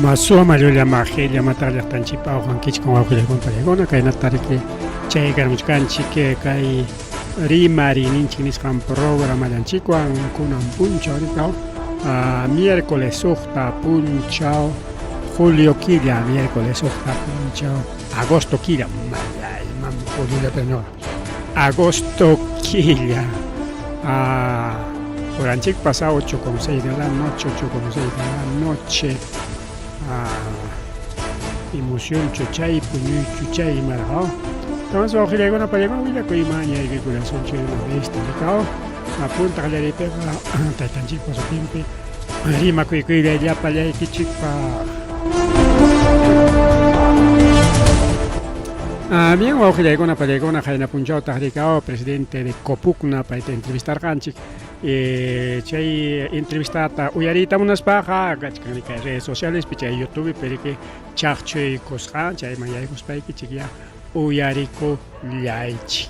Masua Mario Magelia Matalia Tanchipa o Hankich con Aguila con Palegona, Kainatariki, Chay Garmuchkanchi, Kai Rimari, Ninchinis Ham Programa Lanchiquan, Kunan Puncho, miércoles Ojta Punchao, Julio Quilla, miércoles Ojta Punchao, agosto Quilla, Julio Peñor, agosto Quilla, Oranchic pasa 8,6 de la noche, 8,6 de la noche. Emoción chuchay, puñu chuchay, marao. Entonces, ojo, le hago una palema, voy a coimar y hay que cuidar son chido una vez, delicado. Apunta que le pega, tan chico su tiempo. Rima que cuida ya para allá y que chica. Bien, ojo, le hago una palegona, Jaina Punchao, Tajricao, presidente de Copukna, para entrevistar Ganchik. Chay entrevistata uyarita unas paja gachkanika redes sociales picha YouTube pero que chachoi cosja chay mayay cospay que chiquia uyariko liaichi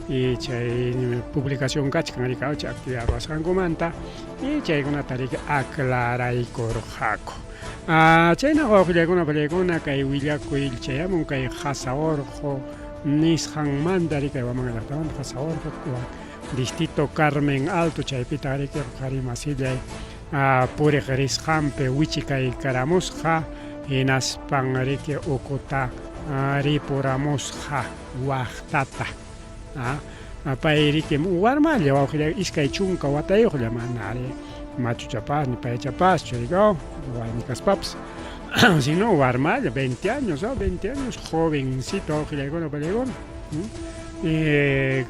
y chay publicación gachkanika chay actividad rasangomanta y chay una tarica aclarai corjaco chay na hoja una pelegona kay willako il chayamon kay hasaorjo nishan mandari kay vamos a la taban hasaorjo Distrito Carmen Alto, Chaypitari, Karimasilla, Pure Jampe, Huichica y Caramusja, en Aspanarique, Ocota, Riporamosja, Huachtata. Pairique, Warma, Yawajia, Isca y Chunca, Watayo, Yamanare, Machu Chapaz, ni Payachapaz, Cherigo, Guanicas Paps. Si no, Warma, 20 años, 20 años, jovencito, Gilegona, Palegón.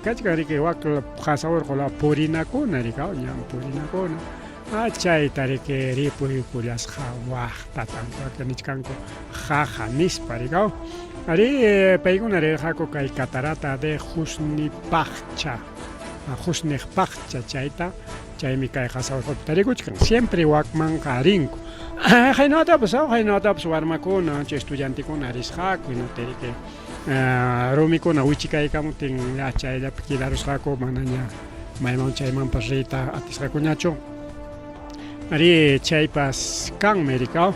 Kachkari que wakla khasawar khola purina ko narika nyam purina ko na chay tare que ripu kulas khawa tatan ka nichkanko khaja nis parika ari peiguna re khako kai catarata de Husni Pachcha chayta chay mi kai khasawar ko tare kuchkan siempre wakman karinko hainota pues warma ko na estudiante ko naris khako no tere que Romiko na uchikai kamutin ya chay la pikilarus hako mananya maimon chay man pasrita atis hako nyacho ari chay pas kang merikao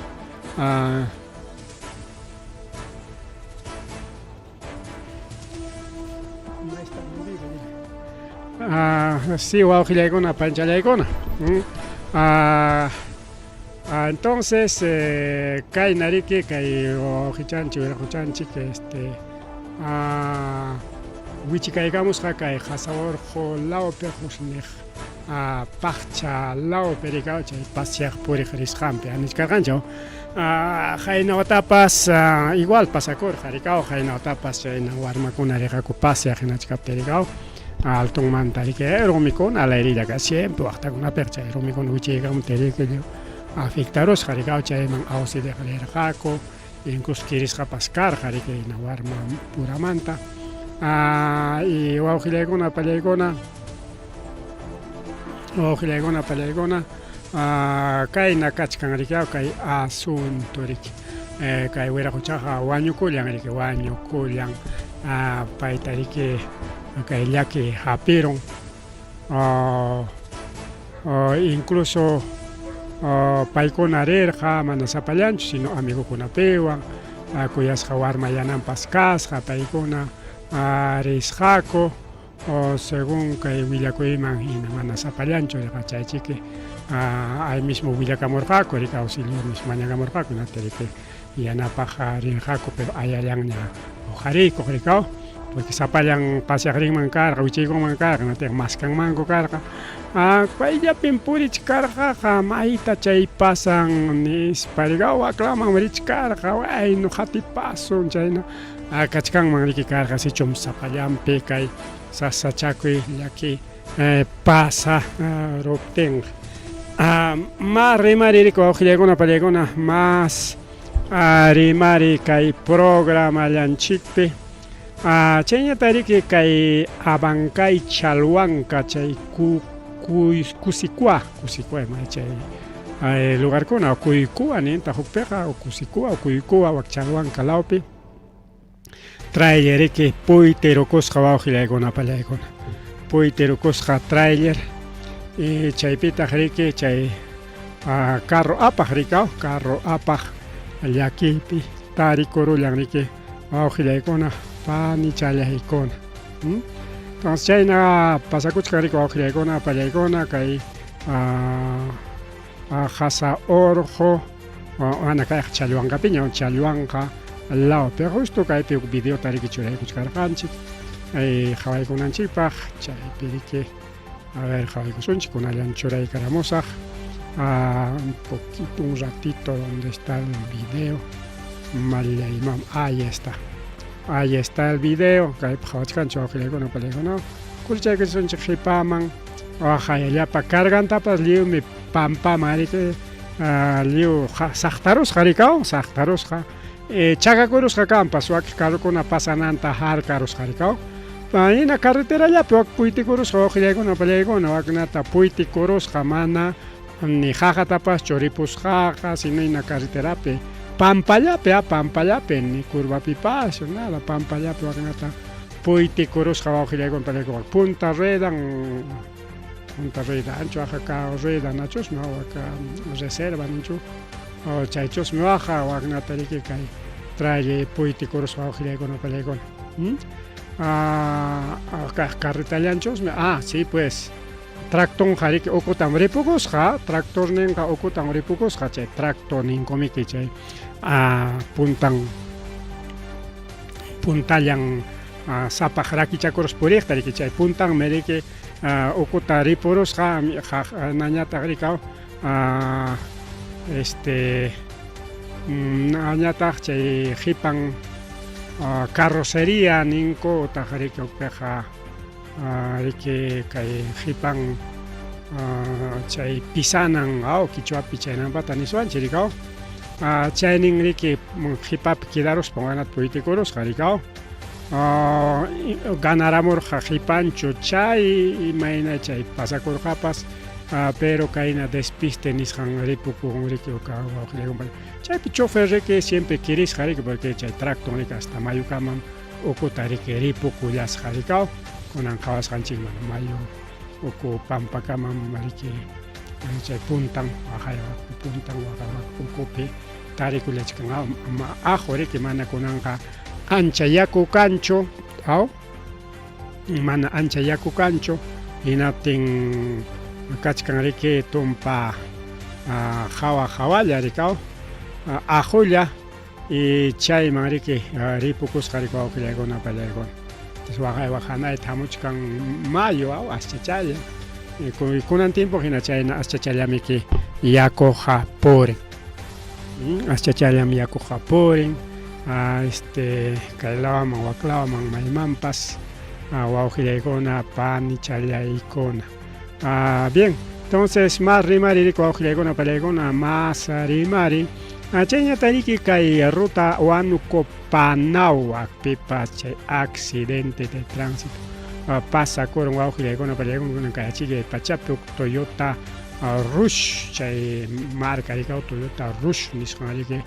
sí wa gilegona panchalegona entonces kai narike kai o hichanchi que Wichikaigamos Hakai, Hasawar, Lao Perhusnich, Pacha, Lao Perigaucha, Pasiach Puriris Hampe, and Carganjo. Jaina Tapas, igual Pasacor, Haricao, Jaina Tapas, en Warmacuna, Recaco Pasiach, en Achka Perigao, Alton Mantarique, Romicon, a la herida que siempre, hasta una percha, Romicon, Wichigam Teriquio, Afectaros, Haricaucha, Ausi de Jaco. Incluso quieres pascar, que na warma pura manta. Y ojilegona palegona, kai na kachkan rikao kai asunto rik. Kai wera kuchaja wanyo kulyang paitarike kai laki hapiron. Incluso paikona rerja manasapalancho sino amigo kuna pewa kuyas jawar mayanan paskas paikona risjako según que villacoiman y manasapalancho de cachaichique ahí mismo villacamorjaco rica auxilio mismo mañagamorjaco na terike y anapaja rinjaco pero ayayang na ojarico ricao porque sapayang pasiagring mangkar uchigo mangkar na ter maskang mango karka Paya pimpurich karja maita chay pasan nis parigao aclaman rich karja ay no hati paso chayna kachkan manriki karja si chum sapayam pekay sasachakui yaki pasa ropteng más rimari ko khlegona palegona más rimari kai programa lanchikpe chayna tariki kai abankai chalwanka chay Kusikua es lugar con Kuikua, nenta Jupera, o Kusikua, o Kuikua, o Chaluan Calaupi. Trailer que Poiterocos Jabaujilegona Palegona. Poiterocos Trailer, Chaipita Jerique, Chay carro apaj rikao, carro apaj llakipi tarikurullan riki wawqillaykuna pani challaykuna. Entonces chayna pasakuchkan riki wawqillaykuna pallaykuna kay Jasa Orjo ana kayqa challwankapiña challwanqa al ladopi justo kaypi uk videota riki churaykuchkarqanchik qhawaykunanchikpaq chaypi riki a ver qhawaykusunchik kunallan churaykaramusaq un poquito un ratito donde está el video mallayman ahí está el video kaypi qhawachkanchik wawqillaykuna pallaykuna kurchaykusunchik qipaman waqayllapa kargantapas liwmi pampaman riki liw saqtarusqa rikao saqtarusqa chakakurusqa kanpas waki carrukuna pasananta harkarusqa rikao hina carreterallapi wak puytikurusqa wawqillaykuna pallaykuna waknata puytikurusqa mana ni qaqatapas churipusqaqa sino hina carreterapi pampallapi ni curvapipas nada pampallapi waknata puytikurusqa wawqillaykuna pallaykuna punta rueda ancho aja rueda nachosmi waka reserva ninchu chaychosmi waqa waknata riki kay tralle puytikurusqa wawqillaykuna pallaykuna carretallanchosmi sí pues tractonqa riki ukutam ripukusqa tractorninqa ukutam ripukusqa chay tractor ninkumiki chay puntallan sapaq rakichakurus puriqta riki chay puntanmi riki ukuta ripurusqa nañataq rikao nañataq chay qipan carrocería ninku utaq riki ukpiqa riki kay qipan chay pisanan kichwapi chaynanpata niswanchik rikao chaynin riki qipapi kidaruspa wanata puytikurusqa rikao ganaramurqa qipanchu chay imayna chay pasakurqapas pero kayna despiste nisqan ripukun riki wawqillaykuna chaypi chofer riki siempre kirisqa riki porque chay tractor riki hasta mayukaman ukuta riki ripukullasqa rikao kunan qhawasqanchikman mayu uku pampakaman riki chay puntan ukupi tarikullachkan ajo riki mana kunanqa ancha yaku kanchu mana ancha yaku kanchu hinaptin kachkan riki tumpa hawalla rikao ajulla y chayman riki ripukusqa riki wawqillaykuna pallaykuna waqanayta hamuchkan mayo aschachalla kunan tiempo hina chayna aschachallamiki yakuqa purin aschachallami yakuqa purin kay lawaman waklawaman maymanpas wawqillaykuna pani challaykuna bien entonces más rimari riki wawqillaykuna pallaykuna más rimari chayñata riki kay ruta Huánuco-Panawak pipas chay accidente de tránsito pasakurun wawqillaykuna pallaykuna kay achikay pachapi uk Toyota Rush chay marca rikao Toyota Rush nisqan riki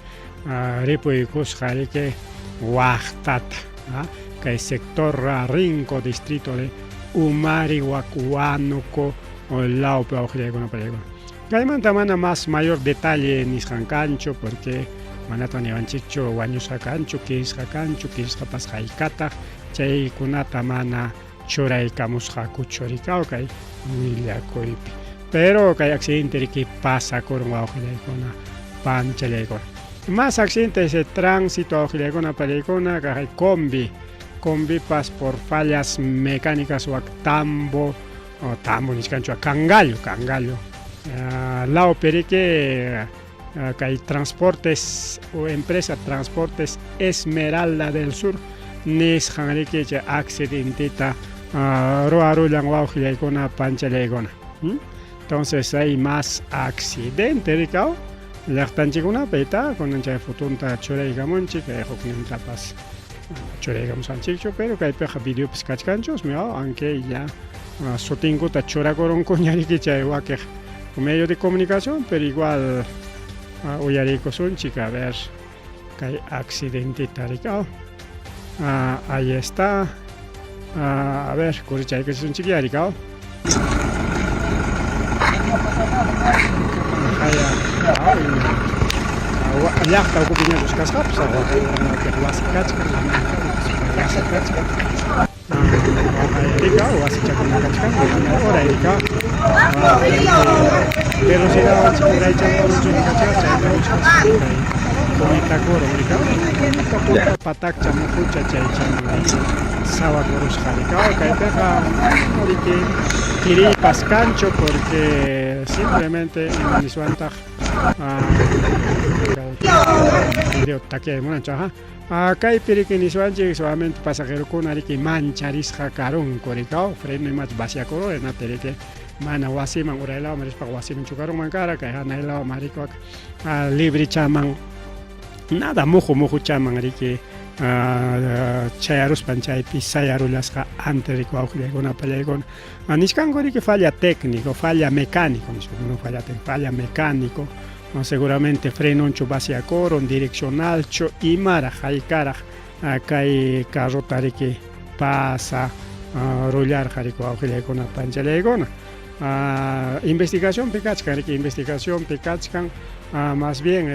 ripuykusqa riki waqtata kay sector Rinco distrito de Umariwak Huánuco lawpi wawqillaykuna pallaykuna kaymanta mana más mayor detalle nisqan kanchu porque manata niwanchikchu wañusqa kanchu kirisqa kirisqapas haykataq chaykunata mana churaykamusqakuchu rikao kay willakuypi pero kay accidente riki pasakurun wawqillaykuna panchallaykuna más accidentes de tránsito wawqillaykuna pallaykuna kay combipas por fallas mecánicas wak tambo niskanchu kangallo lawpi riki kay transportes o empresa Transportes Esmeralda del Sur nisqan riki chay accidentita ruarullan wawqillaykuna panchallaykuna entonces hay más accidente rikao llaqtanchikkunapita kunan chay fotonta churaykamunchik huknintapas churaykamusanchikchu pero kaypiqa videopis kachkanchusmi aunque ya sutinkuta churakurunkuña riki chay wakiq medio de comunicación pero igual uyariykusunchik a ver kay accidentita rikao ahí está a ver kurichaykusunchik rikao kaya llaqta ukupiña buscasqapas wasi kachka wasi kachka Erika wasi chakuna kachka hora Erika velocidad chayta comita coro Erika punta patakcha mukucha chaycha sawa corusqa Erika kaypiqa oriki kiripas kanchu porque simplemente imaniswantaq kaypi riki niswanchik solamente pasajerokuna riki mancharisqa karunku rika freno imata vaciakoro hinata riki mana wasiman uraylawan rispa wasiman chukarunman kara kay hanaylawan rikuqa libre chaman nada muju chaman riki chayaruspan chaypi sayarullasqa antes riku awqillaykuna pallaykuna nishkanku riki falla técnico, falla mecánico, no falla mecánico, seguramente frenonchu vaciacoron, direccionalcho imara haykaraj kay carrota riki pasa rollarqa riku awqillaykuna panchallaykuna investigación pikachkan riki investigación pikachkan más bien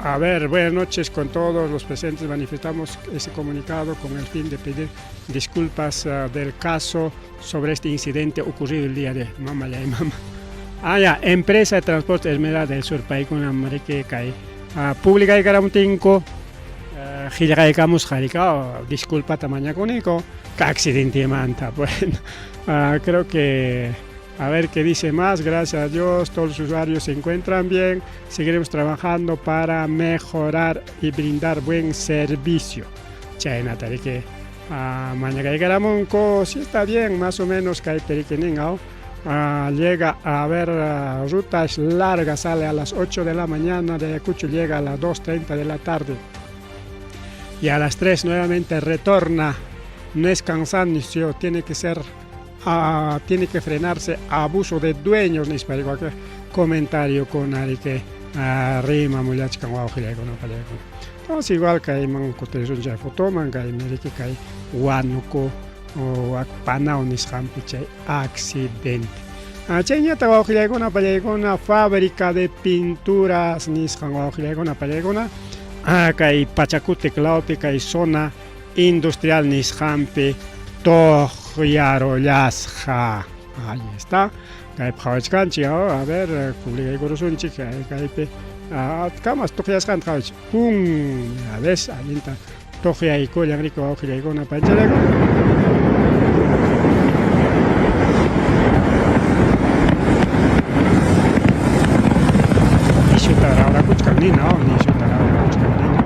a ver, buenas noches con todos los presentes. Manifestamos ese comunicado con el fin de pedir disculpas del caso sobre este incidente ocurrido el día de mamá. Empresa de Transporte Esmeralda del Sur, Paikuna Marike Kai, pública y Caramutinco, Gilaicamos Jaricao, disculpa tamaña conico, que accidente manta. Bueno, creo que. A ver qué dice más, gracias a Dios, todos los usuarios se encuentran bien, seguiremos trabajando para mejorar y brindar buen servicio. Chaynata que mañana Garamonco, si está bien, más o menos que llega a haber rutas largas, sale a las 8 de la mañana, de Ayacucho llega a las 2:30 de la tarde y a las 3 nuevamente retorna, no es cansancio, tiene que ser tiene que frenarse abuso de dueños ni para cualquier comentario con que rima mulachka wawjilay con entonces igual que hay man cotización ya fotoman que hay merike que hay wanuko o panao ni schampiche accidente cheñata wawjilay con una fábrica de pinturas ni schan wawjilay con que hay Pachacute Claupi que hay zona industrial ni schampi Tohyarollasja. Ahí está. A ver, publica y corazonchik. Camas, Tohyasjan, pum. A ver, alinta. Tohya y Koyan Rico, Ojila y Gona Panchaleco. Y chutar ahora Kuchkanina, ni chutar ahora Kuchkanina.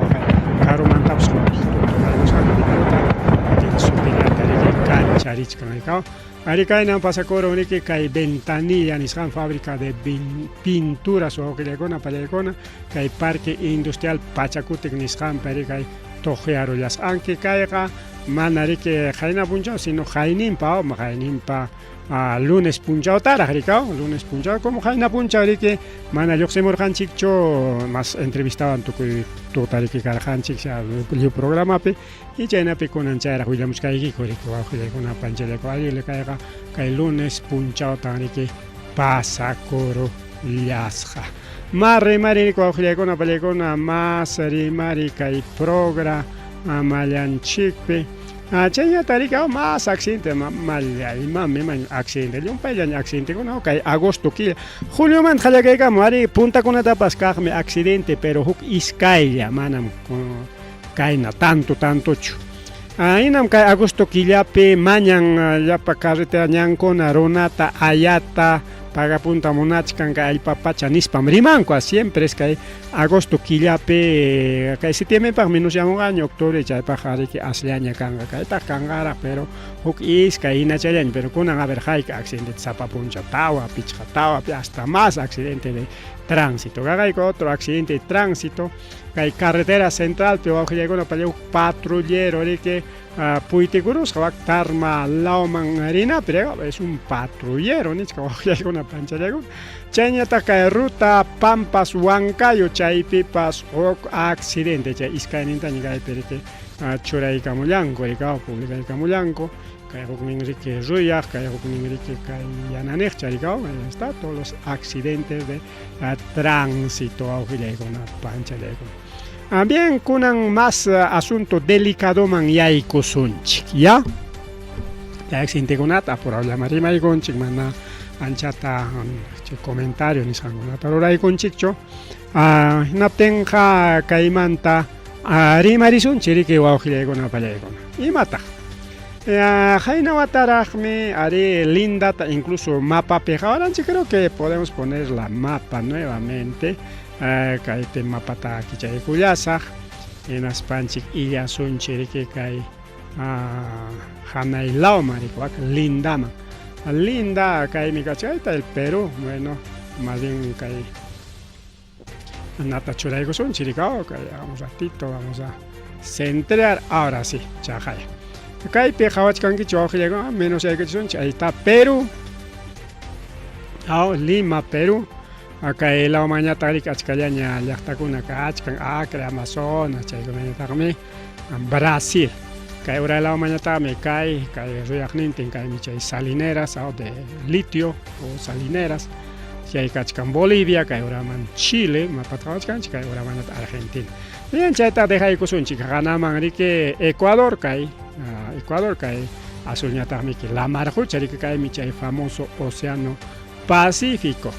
Caro Mantapslo. Arikainan pasacoro uniki kai ventanilla niskan fábrica de pinturas o oquilecona palecona kai parque industrial Pachacute niskan perikai tojearullas anque caiga manarike jaina punchao sino jainimpa o jainimpa lunes punchao tara lunes punchao como jaina punchao rike mana yoxemor hanchikcho más entrevistaban tu tariki karhanchik el programa pe y chayna pe con anchara huyamos kai koriko con panchele ko ali le caiga kai lunes punchao tariki pasa coro lasja marre mari ko con palecona más mari kai progra amalanchikpe chayna tarika más accidente mal accidente un payan accidente con okay agosto ki julio man khalaga mari punta con tapas me accidente pero huk iskaya manam kaina tanto chu ainam kai agosto killapi mañan llapa carretera ñankona ronata ayata paga punta monachkan kai papacha nispam rimanko siempre es que agosto killapi kai septiembre par menos ya un año octubre ya pajari que asleña kanga kai ta kangara pero huk is kai na chalen pero con a ver haika accidente zapa puncha tawa pichha tawa hasta más accidente de tránsito gagai otro accidente de tránsito kai carretera central pero abajo llegó una patrullero que Puitegurus, Tarma, Lauman, Arena, pero es un patrullero, ni que una plancha de Chañata cae ruta Pampas, Huancayo, Chaipipas, o accidente, ya Iscainita, ni Perete, churaykamullanku rikao publicaykamullanku kay huknin riki ruyaq kay huknin riki kay yananiqcha rikao está todos los accidentes de tránsito awqillaykuna panchallaykuna. Bien, kunan más asunto delicado man yaykusunchik, ¿ya? Sintikunata apurallamarimaikunchik mana anchata comentario nisqankunata ruraykunchikchu. Hinaptinqa kaymanta rimarisunchik riki wawqillaykuna pallaykuna. Imataq? Hayna wataraqmi ari lindata incluso mapapi qhawaranchik, creo que podemos poner la mapa nuevamente. Kaypi mapata kichaykullasaq hinaspanchik illasunchik riki kay Janailauman Lindaman. Linda kaymi kachayta el Perú, bueno, más bien kay nata churaykusunchik rikao, kay un ratito vamos a centrar, ahora sí, chajay. Kaypi qhawachkankichu wawqillayku menos yaykuchunchik, ahí está Perú, Lima, Perú. Acá el lado mañana riki achkallaña llaqtakuna achkan Acre, Amazonas, chaykunañataqmi Brasil. Kay uralao mañataqmi kay ruyaqnintin kaymi chay salineras de litio o salineras. Chay kachkan Bolivia, kay uraman Chile, mapata qhawachkanchik kay uramanata Argentina. Bien, chayta dejaykusunchik qanaman riki Ecuador kay azulñataqmi la marhucha riki kaymi chay famoso Océano Pacífico.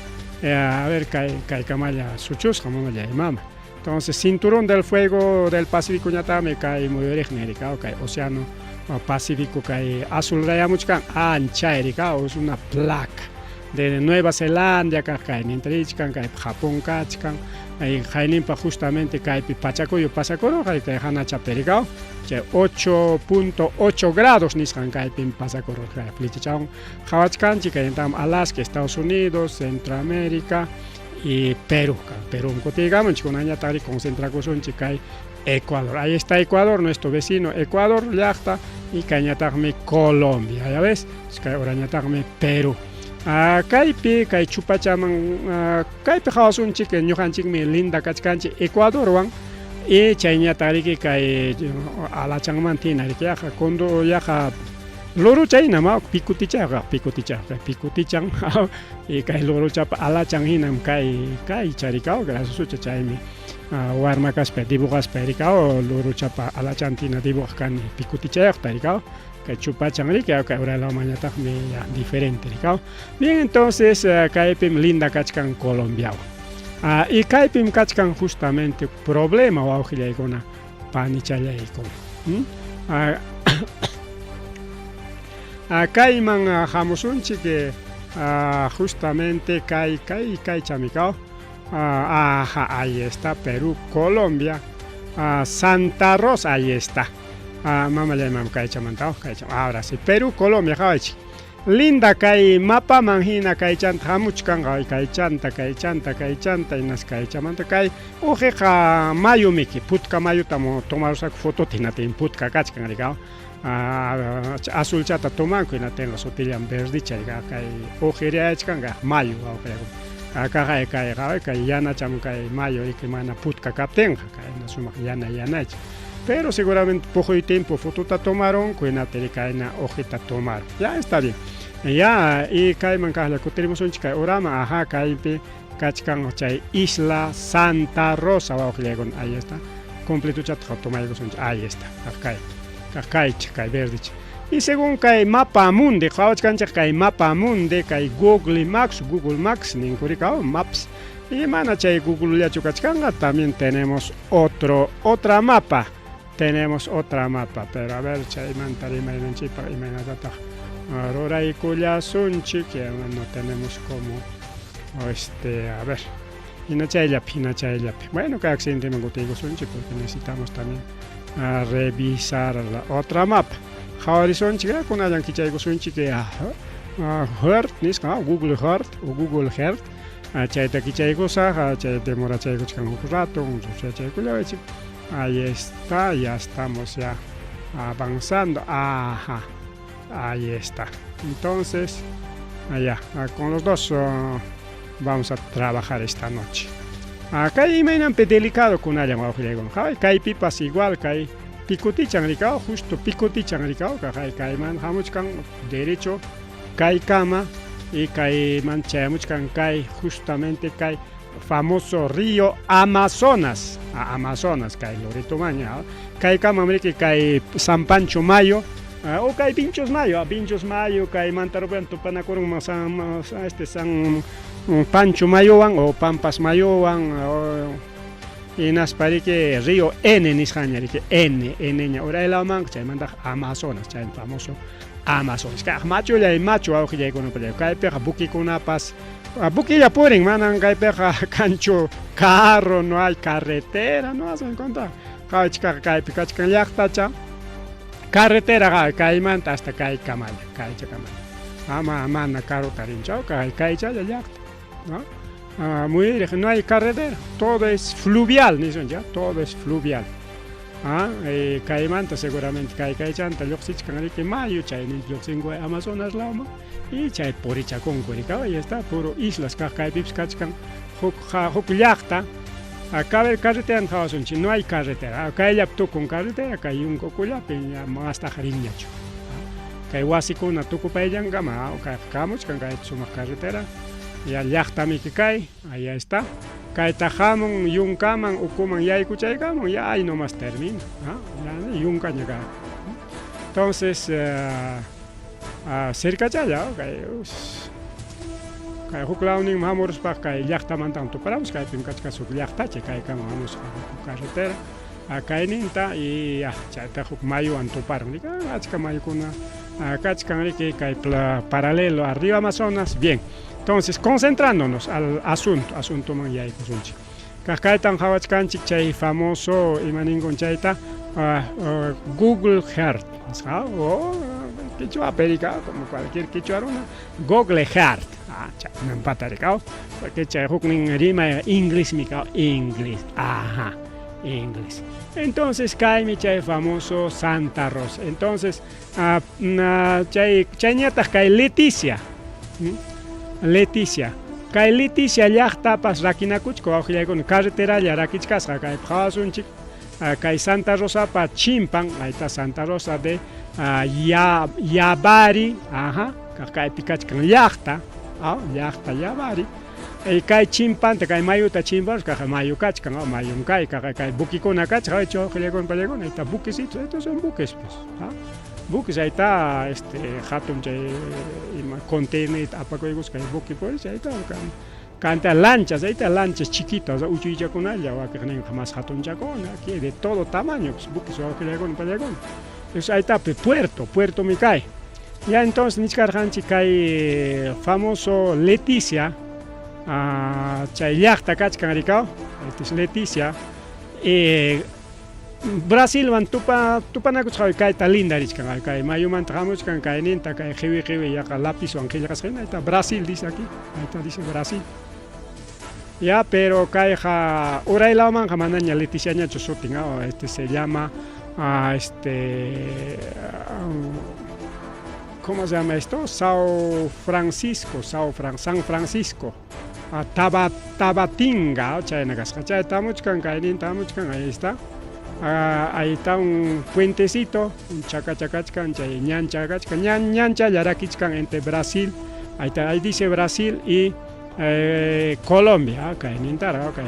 A ver, kay kamalla suchusqa mamalla imama. Entonces, cinturón del fuego del Pacífico ñataqmi kay muyuriqnin rikao, kay Océano Pacífico kay azul rayamuchkan ancha rikao, es una placa de Nueva Zelanda kay nintrichkan, kay Japón kachkan, hayninpa justamente kaypi pachakuyu pasakuru kay hanachapi rikao, chay 8.8 grados nisqan kaypi pasakuru kay flechachawan qhawachkanchik kay Alaska, Estados Unidos, Centroamérica y Perú. Perú kutigamunchik kunañataqri concentrakusunchik kay Ecuador. Ahí está Ecuador, nuestro vecino Ecuador llaqta, y kayñataqmi Colombia, ya ves, kay urañataqmi Perú. Kaypi kay chupachaman kaypi qhawasunchik ñuqanchikmi linda kachkanchik Ecuadorwan, y chayñataq riki kay alachanmantina riki cuando yaqa loruchaynama pikutichan y kay loruchapa alachan hinam kay charikao grasusucha chaymi warma kaspa dibujaspa rikao loruchapa alachantina dibujkani pikutichayaqta rikao kay chupachan riki kay uralao mañataqmi diferente rikao. Bien, entonces kaypim linda kachkan Colombiawan. Y kaypim kachkan justamente problema wawqillaykuna panichallaykuna. Kayman hamusunchik justamente kay chamikao. Ahí está Perú, Colombia, Santa Rosa, ahí está. Mamallay mam kay chamantao, ahora sí, Perú, Colombia, qhawaychik. Linda kay mapa manhina kay chanta hamuchkanqa kay chanta inas kay chamanta kay ujeqa mayu miki putka mayutamo tomarusak foto tinatin putka kachkan rikao. Azul chata tomanku inatenqa sotillan verdicha rika kay ujiriachkanqa mayu wawqillaykuna. Kay yanacham kay mayu riki mana putka kaptenqa kay sumaq yanachik. Pero seguramente poco tiempo fotota tomaron, cuinateri kaina hojita tomaron. Ya está bien. Ya, y kayman kahla kutiremos un chica orama, kaypi kachkan chay Isla Santa Rosa wawqillaygun, ahí está. Completo chat tomaygos un ahí está. Kay verdich. Y según kay mapa mundi, qhawachkanchik kay mapa mundi, kay Google Maps ninkurikao Maps. Y mana chay Google yachukachkanga también tenemos otra mapa. Tenemos otra mapa, pero a ver, chaymantari mayranchipa y maynatata ruraykullasunchik, que no tenemos como a ver, hinachayllapi. Bueno, que accidente mangutiykusunchik porque necesitamos también revisar la otra mapa. Qhawarisунchik kunayan kichaykusunchik Earth nisqa Google Earth o Google Earth. Chayta kichaykusaq, chay demorachaykuchkan un rato, chaykullawachik. Ahí está, ya estamos ya avanzando. Ahí está. Entonces, allá, con los dos vamos a trabajar esta noche. Acá hay delicado con allá, kay pipas igual, kay picotichan ricao, justo picotichan ricao, kaiman hamuchkan derecho, kai kama, y kai manchamuchkan kai justamente kai famoso río Amazonas, Amazonas kai Loreto Maña, kai kama mriki kai San Pancho Mayo, o kai Pinchos Mayo, kai mantaropan tupanakurun San Pancho Mayowan o Pampas Mayowan o inasparique río N nishañari que N ahora el aman chay manda Amazonas chay famoso Amazonas ka macho ya macho au que con pero kai peja buki kuna pas buki ya pueden manan kai peja cancho carro no hay carretera no hacen contar kai chica kai pikachkan yakta cha carretera kai manta hasta kai kamaya kai ama mana caro tarinchao kai cha yakta ¿no? Muy bien, no hay carretera, todo es fluvial, ¿ya? Todo es fluvial. Caimanta seguramente chanta, que mayo, chay, Amazonas lama, y chay poricha con curicao, y está, puro islas, pips, cachcan, huk yachta. Acá el carretera en Jawasunchi, no hay carretera. Acá hay apto con carretera, acá hay un cocuya, peña más tajariñacho. Acá hay huasicuna, tucu payangama, acá camuch, acá hay suma carretera. Ya llaqtami kai, ahí está. Kai tajamon, yunkaman, ukuman, ya escuchaikamon, ya ahí nomás termina. Ya yunka llega. Entonces, cerca ya, kai huklauning mamurs pa kai llaqtaman tanto paramos, kai pinkachka su llaqtache, kai kama vamos a carretera. Acá ninta y ya, chata huk mayo antoparon. Diga, achka mayo kuna, kachkan que kai paralelo arriba Amazonas, bien. Entonces, concentrándonos al asunto man yay kusunchi. Kakaitan hawachkanchik chay famoso imaningon chayta Google Earth. O quichua perica, como cualquier quichuaruna, Google Earth. Chay, no empataricao. Porque chay hukning rima inglés micao, inglés. Ajá, inglés. Entonces, cae chay famoso Santa Rosa. Entonces, chay ñatas cae Leticia. Kay Leticia llaqtapas rakinakuchko awqillay con carretera ya rakichkasqa kay phawasunchik kay Santa Rosa pa chimpan ahí Santa Rosa de Yabari kay pikachkan llaqta Yabari kay chimpan te kay mayuta chimpan kay mayu kachkan mayun kay bukikuna kachqa hecho awqillaykunaman pallaykuna ahí está buquesitos estos son buques pues buques ahí está hatun chay container apakoygus kay buque pues ahí está canta lanchas ahí está lanchas chiquitas uchuycha con allá va que jamás hatun chacona aquí de todo tamaño pues buques o que llegan para llegar pues ahí está puerto me cae ya entonces nichkarjanchi kay famoso Leticia chay llaqta kachkan rikao es Leticia Brasil van tupanakuch kay ta linda richkan kay mayuman tramos kan kay ninta kay jiwi ya lápiz wan kay ahí está Brasil dice aquí ahí está dice Brasil ya pero kay uray laman jamanaña Leticia ña chusutin se llama ¿cómo se llama esto? San Francisco Tabatinga chayna kasqa chay tamuchkan kay ninta tamuchkan ahí está. Ahí está un puentecito, un chacachacachcan, ñancha, yaraquichcan entre Brasil, ahí dice Brasil y Colombia, okay, nintara, okay.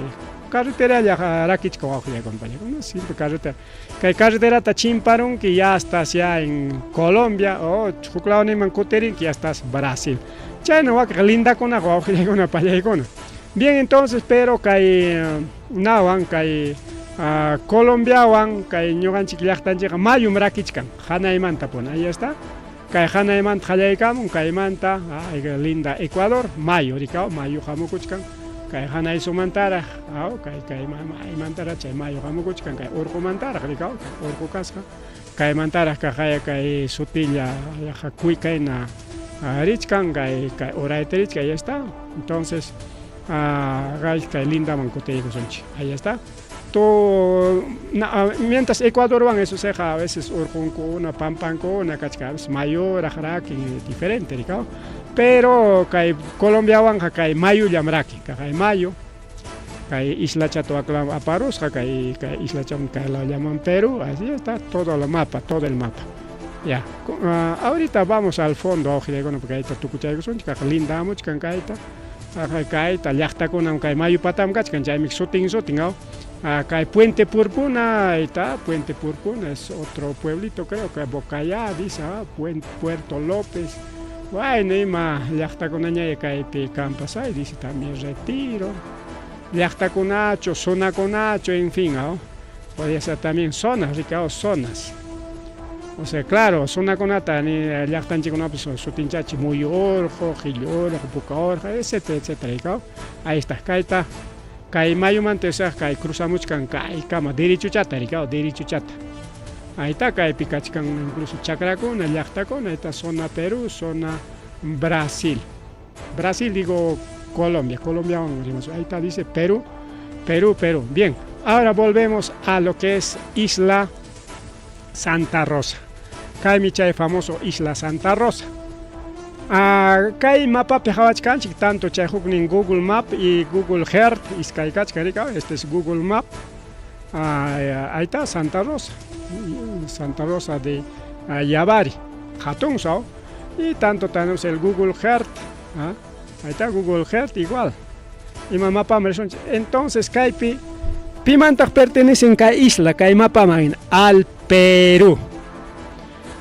Carretera ya raquichco bajo ya compañero, una simple carretera. Que carretera ta chimparon que ya estás ya en Colombia o chuclaone mancuterin que ya estás Brasil. Ya no va que linda con agua bajo ya una payaycona. Bien, entonces, pero que nawan que Colombiawan kay ñuqanchik llaqtanchikqa mayum rakichkan hanaymanta pun ahí está kay hanaymanta qallaykamun kaymanta linda Ecuador mayo rikao mayo hamukuchkan kay hanay sumantara kay maymantara chay mayo hamukuchkan kay urqumantaraq rikao urqu kasqa kaymantaraq kay sutilla kuykayna richkan kay urayta richka ahí está entonces kay linda mankutiykusunchik ahí está. Mientras Ecuador van eso seja a veces una pampanco una cachcabes mayor ajraki diferente pero kay Colombia van kay mayo llamraki kay mayo Kay isla chato aparos, kay isla cham kay lo llaman Perú, así está todo el mapa, todo el mapa. Ya, ahorita vamos al fondo, porque ahí está Tucuchayco, linda mucho, caita, caita, llakta con kay mayu patam, cachcan, ya mi shooting, acá hay Puente Purpuna, ahí está, Puente Purpuna es otro pueblito, creo que Bocayá, dice, Puerto López. Bueno, y más, llakta con aña que hay campas, ahí dice también Retiro, llakta con Nacho, zona con Nacho, en fin, podría ser también zonas, Ricardo, zonas. O sea, claro, zona con Nata, ni llaktan chico, no, pues su tinchachi muy orjo, gilorjo, poca orja, etcétera, etcétera, Ricardo. Ahí está, caita. Kay mayumante, o sea, kay cruzamos con kay cama, derecho chata, Ricardo, derecho chata. Ahí está, kay picachcan incluso chacracona, llactacona, ahí está zona Perú, zona Brasil. Brasil, digo Colombia, ahí está, dice Perú, Perú. Bien, ahora volvemos a lo que es Isla Santa Rosa. Kay micha famoso Isla Santa Rosa. Kay mapa pejawachkanchik tanto chayhuknin Google Map y Google Earth iskaykachkarika, este es Google Map. Ahí está Santa Rosa de Yabari, Hatun sao. Y tanto tenemos el Google Earth, ahí está Google Earth igual. Y mapa entonces kaypi pimantak pertenecen kay isla kay mapa al Perú.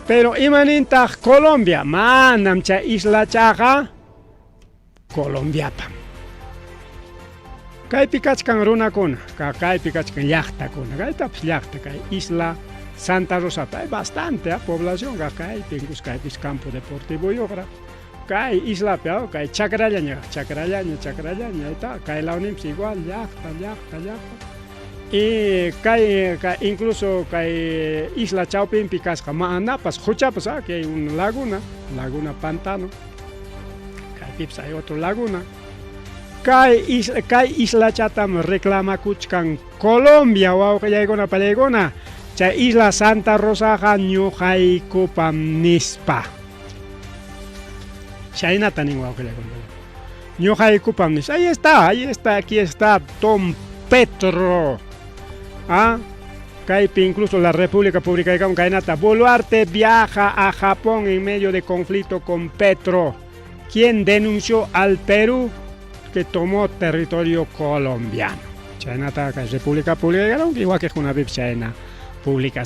Pero imanintak Colombia, manam cha isla chaga Colombiapa. Kaypi kachkan runakuna, kaypi kachkan llaqtakuna, kaytapas llaqta kay isla Santa Rosa, hay bastante población, kaypi incluso kaypis campo deportivo yogra. Kay isla kay chakrallaña, ahí está, kay launims igual llaqta. Y incluso kay isla Chaupin picasca Manapas, Juchapas, que hay una laguna pantano. Kay pips hay otra laguna. Kay isla Chatam reclama kuchkan Colombia, wow, que llegó una palegona. Cha isla Santa Rosa ñuqayku nispa. Chaynata nin wow que llegó. Ñuqayku nispa. Ahí está, aquí está Don Petro. Kaypi incluso la República Pública de Cainata. Boluarte viaja a Japón en medio de conflicto con Petro, quien denunció al Perú que tomó territorio colombiano. Chainata, República Pública de igual que una vez China pública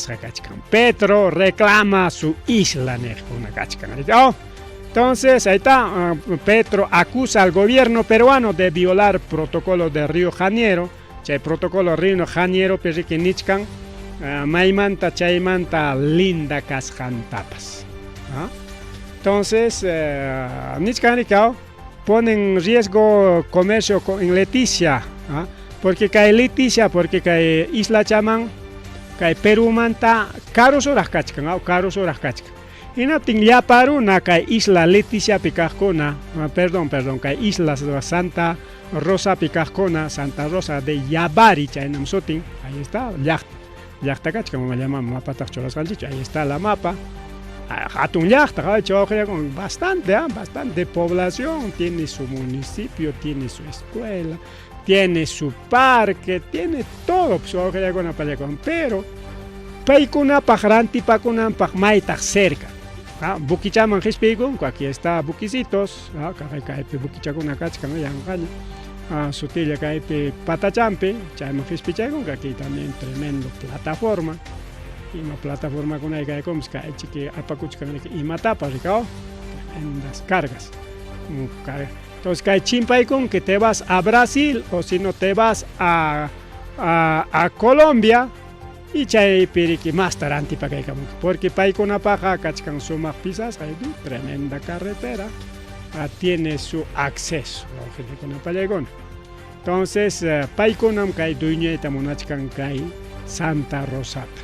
Petro reclama su isla. Entonces, ahí está, Petro acusa al gobierno peruano de violar protocolo de Río Janeiro. Chay protocolo Río Janeiro perrique nichkan maimanta chaymanta linda kasjantapas. Entonces, nichkan ricao pone en riesgo comercio en Leticia, porque cae isla chaman, cae Perú manta caros horas kachkan. Y natin ya paruna cae isla Leticia picajcona, perdón, cae isla Santa Rosa picajcona, Santa Rosa de Yabari, chaynam sotin, ahí está, llakta kachka, como me llaman mapa tacholas galdicho, ahí está la mapa. Hatun llakta, con bastante población, tiene su municipio, tiene su escuela, tiene su parque, tiene todo, pero paikuna pajranti pakunan pajmaitak cerca. Bukichaman hispikun, aquí está Buquisitos, kaipe bukichakuna kachkan yanqaña. Sutilla kaipe Patachampi, chayman hispichakun, aquí también tremendo plataforma. Y una plataforma con ahí que como que apacuchkan y matapa, ricao, tremendas cargas. Entonces que chimpaikun que te vas a Brasil o si no te vas a Colombia. Y chay piriki más taranti para que porque paikuna paja kachkan sumas pisas hay tremenda carretera, tiene su acceso entonces paikunam kai duñeta monachkan kai Santa Rosata.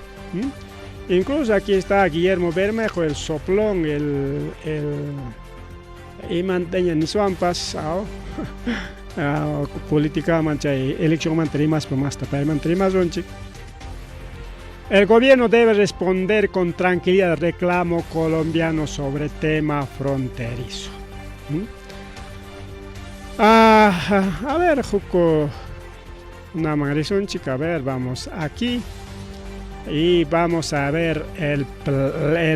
Incluso aquí está Guillermo Bermejo, el soplón, el y manteña ni suampas política mancha elección mantrimas pero más tapar mantrimas ronchik. El gobierno debe responder con tranquilidad al reclamo colombiano sobre tema fronterizo. A ver, Juco, una mangresión chica, a ver, vamos aquí y vamos a ver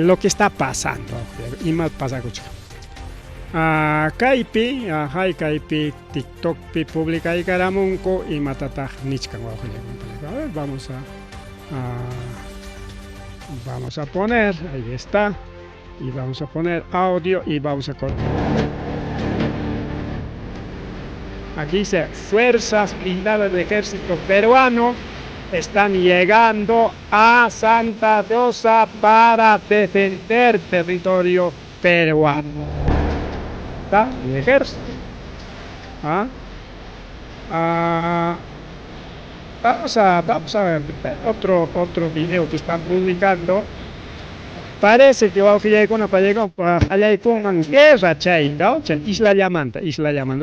lo que está pasando. Y más pasa, kaypi, kaypi TikTok pi publica y caramunco y matata nichkan. A ver, vamos a poner, ahí está, y vamos a poner audio y vamos a cortar. Aquí dice, fuerzas blindadas del ejército peruano están llegando a Santa Rosa para defender territorio peruano. ¿Está? El ejército. Vamos a ver otro video que están publicando. Parece que va a llegar una allá y pongan guerra chay, ¿no? Isla Llamanta,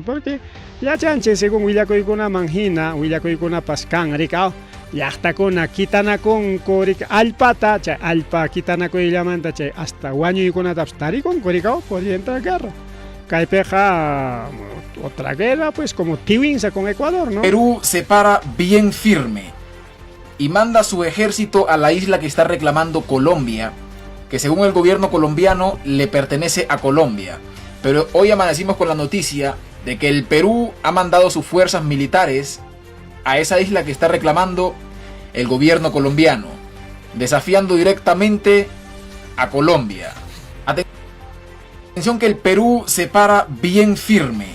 porque ya chanche según Willacoicuna Manjina, Willacoicuna Pascan, Ricao, ya está con Kitana con Coric Alpata, Alpa Kitana con Llamanta, hasta Guaño y con Atapstari con Coricao, por entrar guerra. Caipeja otra guerra, pues como Tiwinsa con Ecuador, ¿no? Perú se para bien firme y manda su ejército a la isla que está reclamando Colombia, que según el gobierno colombiano le pertenece a Colombia. Pero hoy amanecimos con la noticia de que el Perú ha mandado sus fuerzas militares a esa isla que está reclamando el gobierno colombiano, desafiando directamente a Colombia. Atención que el Perú se para bien firme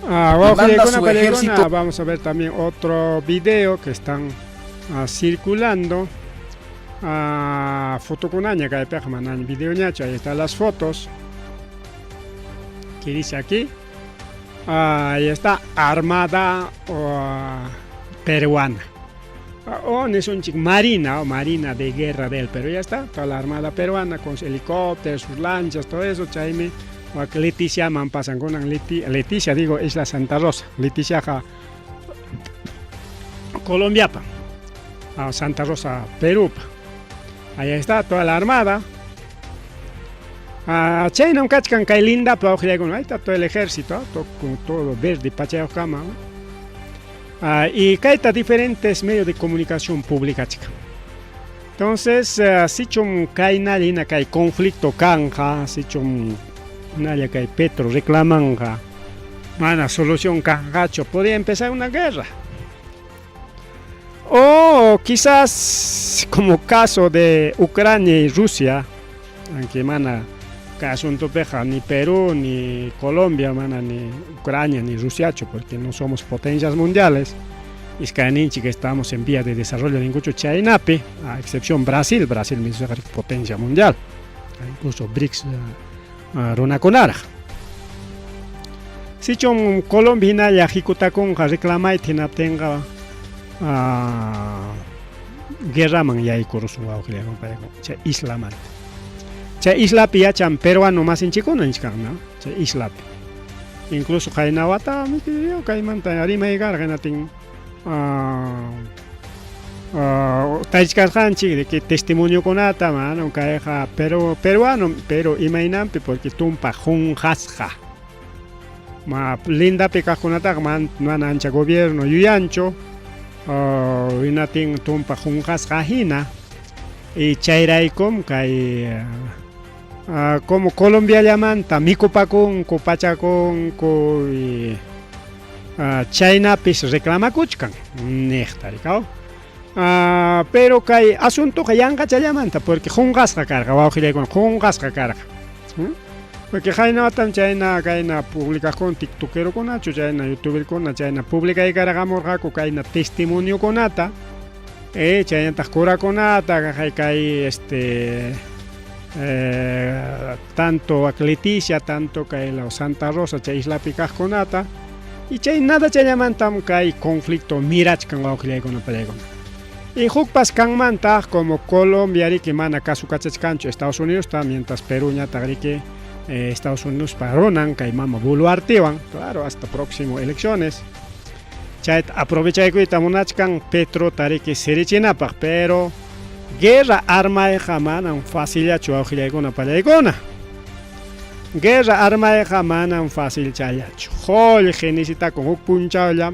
y manda su ejército. Vamos a ver también otro video que están circulando. Foto con aña que hay video ñacho, ahí están las fotos. ¿Qué dice aquí? Ahí está, Armada peruana. Es un chico marina de guerra del Perú, ya está, toda la armada peruana con sus helicópteros, sus lanchas, todo eso, chaime. Leticia man pasan con Leticia, digo, es la Santa Rosa, Leticia Colombia, Santa Rosa, Perú. Ahí está toda la armada. China un cachcan que linda, pero ahí está todo el ejército, todo verde, pacheo cama. Y caita diferentes medios de comunicación pública, chica. Entonces, si chum cae nadie, cae conflicto canja, si chum nadie cae Petro reclaman, mana solución cangacho, podría empezar una guerra. O quizás como caso de Ucrania y Rusia, aunque mana que asunto peja ni Perú ni Colombia, mana ni Ucrania ni Rusia, porque no somos potencias mundiales. Es que estamos en vía de desarrollo de mucho Chainape, a excepción Brasil mismo es potencia mundial, incluso BRICS Rona Conara. Si chom Colombia ya ejecuta con reclama y tenga guerra man ya y corus isla man isla pia cham peruano más en chico no isla incluso jainawata mi que caimanta arima y gargana tin taiscarjanchi de que testimonio con ata mano caeja peruano pero imainampe porque tumpa junjasja ma linda peca con ata man no ancha gobierno yuyancho inating tumpa junjas jajina y chairaikom kai como Colombia llaman tamicopacon copachacon co China pis reclama kuchkan nectaricao pero kai asunto que yanga chalamanta porque junjas carga va a con junjas carga porque China tam China kaina publica con tiktokero con nacho China youtuber con China publica y cargamos raco kaina testimonio con ata China tascura con ata kai tanto a Leticia tanto que la Santa Rosa isla picas con ata y nada llaman tam kai conflicto mirach kan wa con pelegón y jukpas kan manta como Colombia que mana casu cachachcancho Estados Unidos mientras Perú ya tagrique Estados Unidos paronan que mama buluartivan claro hasta próximo elecciones chat aprovecha que tamunachkan Petro tarike serichinapa pero guerra arma de jamana fácil ya chuajile con palegona guerra arma de jamana fácil chayacho hol genisita con puncha ya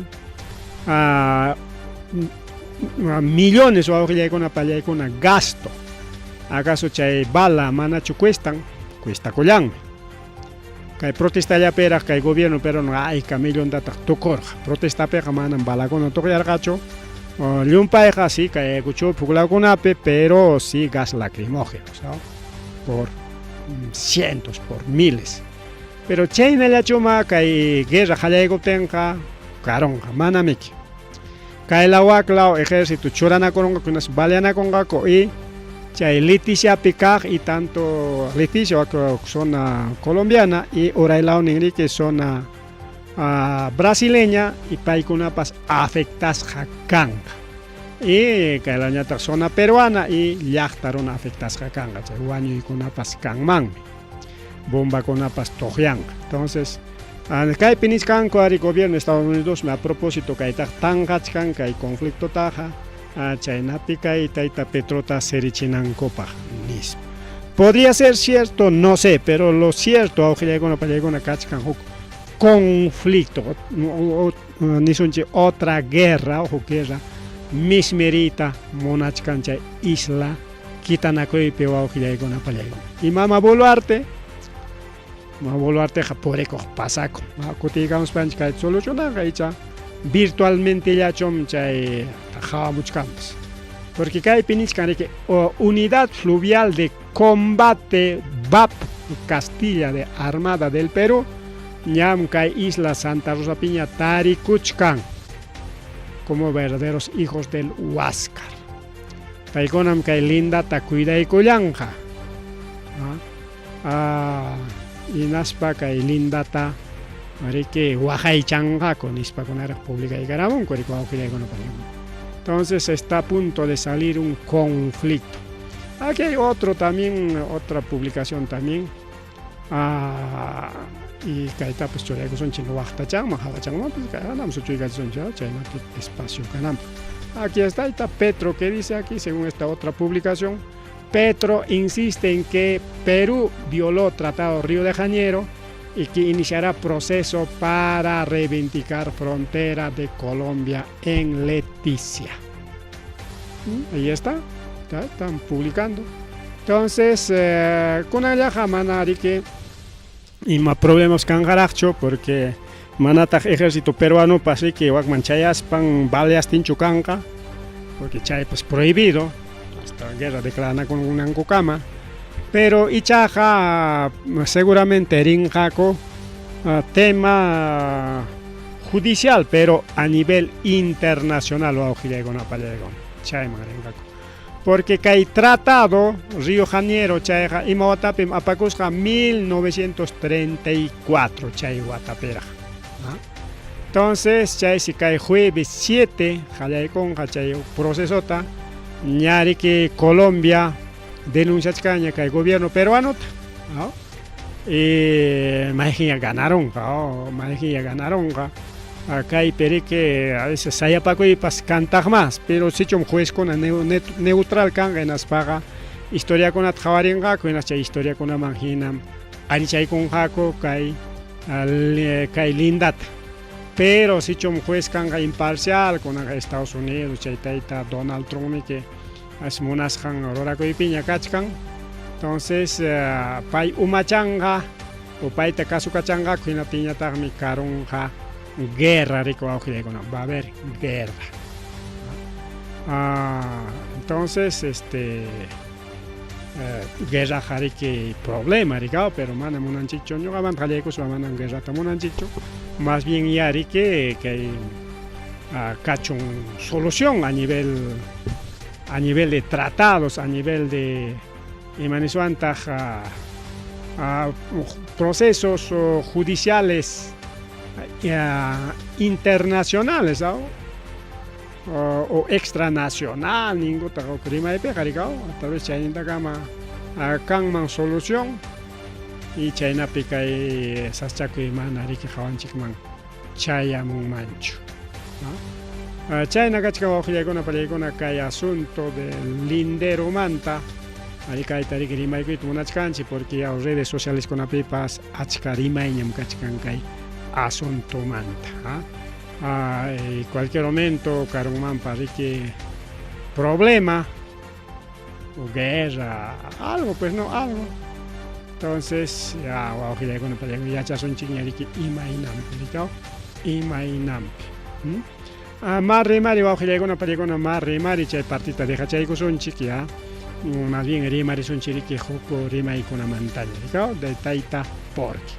millones o con una gasto. ¿Acaso chay bala manachu cuesta collan? Que protesta ya pera que el gobierno pero no hay camellón data tocorja. Protesta pega manan bala con otro gacho. Liumpa es así que escuchó pugla con ape, pero sí gas lacrimógenos, ¿sabes? Por cientos, por miles. Pero China la chuma que guerra jalego tenga caronga manamiki. Que el agua claro ejército chorana coronga que unas baleana con gaco y chay Leticia picar y tanto Leticia que zona colombiana y Orailao Ningri que zona brasileña y paikunapas afectas jakanga. Y que la ñata zona peruana y llachtaron afectas jakanga. Chay guaño y kunapas kangman. Bomba kunapas tojianga. Entonces, acá piniscanco el gobierno de Estados Unidos me a propósito que hay tan gachkan que hay conflicto taja. China pica y taita petrota serichinancopa. Podría ser cierto, no sé, pero lo cierto auge con una cachcan conflicto ni sonche otra guerra o guerra mismerita monachcancha isla quitanacoy peo auge con apalego y mama Boluarte japoreco pasaco cotigamos pancha solucionar hecha virtualmente ya chomchay campos. Porque hay piniscan que unidad fluvial de combate BAP Castilla de Armada del Perú ñamca isla Santa Rosa Piña Taricuchcan como verdaderos hijos del Huáscar. Paikonam que linda tacuida y collanja. Y naspa que linda ta que Oaxaca changa con ispa con la República de Caramón con entonces está a punto de salir un conflicto. Aquí hay otra publicación también. Y que está pues chorego son chino bajta chama, java chama, pues que ganamos ocho y son chama, espacio ganamos. Aquí está Petro que dice aquí, según esta otra publicación, Petro insiste en que Perú violó Tratado Río de Janeiro y que iniciará proceso para reivindicar frontera de Colombia en Leticia. Ahí está, están publicando. Entonces, con ella jamanari que y más problemas con Garacho porque manata ejército peruano pasa que manchayas pan baleas tinchucanca porque chay pues prohibido hasta guerra declarada con una ancucama. Pero Ichaja seguramente rinjaco tema judicial, pero a nivel internacional o con porque hay tratado Río Janeiro Chaiga y Mawatapim Apacusca 1934 Chaihuatapera. Entonces chay si cae jueves 7 con chay procesota ñari que Colombia denuncia que el gobierno peruano y imagina ganaron acá hay que a veces se haya paco y pas cantar más pero si un juez con neutral canga en las paga historia con atjawaringa con la historia con la mangina anichay con jaco kai lindat pero si un juez canga imparcial con Estados Unidos chaitaita Donald Trump que as monas kan aurora ko ipiña kachkan entonces pai umachanga o pai te caso kachanga kuina tiña tarmi karonja guerra rico auge va a haber guerra. Entonces guerra hari que problema rico pero mana monanchicho no avan jaleko su manan guerra ta monanchicho más bien yari que cachon solución a nivel de tratados, a nivel de procesos judiciales internacionales o extranacional, ningún crima de pecaricao, tal vez China gama Kangman solución y China pica y Sachaco y Manari que Javan Chikman Chayamun Mancho. China gachka con una que hay asunto del lindero manta ahí cae tarik rimay que tú nachcanchi porque las redes sociales con apipas achka rimay ñam kachkan kai asunto manta y cualquier momento Karunman parece problema o guerra, algo, pues no, algo. Entonces, ya, ya son chiñariki imainampi. Más remari, más remari, chay partita de hachaico son chiquia, más bien remari son chiriqui, joco, remari con una montaña, de Taita Porqui.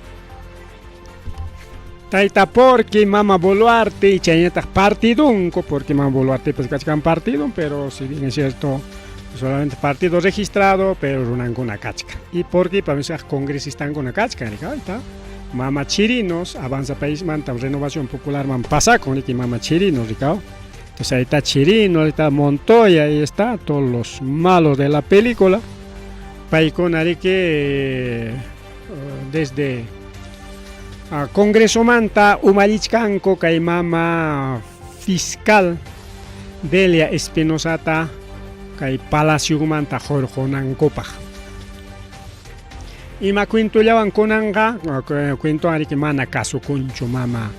Taita Porqui, Mama Boluarte, y chañetas partidunco, porque Mama Boluarte pues cachican partido, pero si bien es cierto, solamente partido registrado, pero unan con una cachica. Y porque para mí es congresista con una cachica, ¿está? Mama Chirinos, Avanza País Manta, Renovación Popular, man pasa con el que Mama Chirinos, Ricardo. Entonces ahí está Chirino, ahí está Montoya, ahí está, todos los malos de la película. Paicón que desde Congreso Manta, Umalichcanco, que Mama Fiscal Delia Espinosata, que Palacio Manta, Jorjonan Copa. Y me cuento ya van con anga, cuento a que mana caso concho mama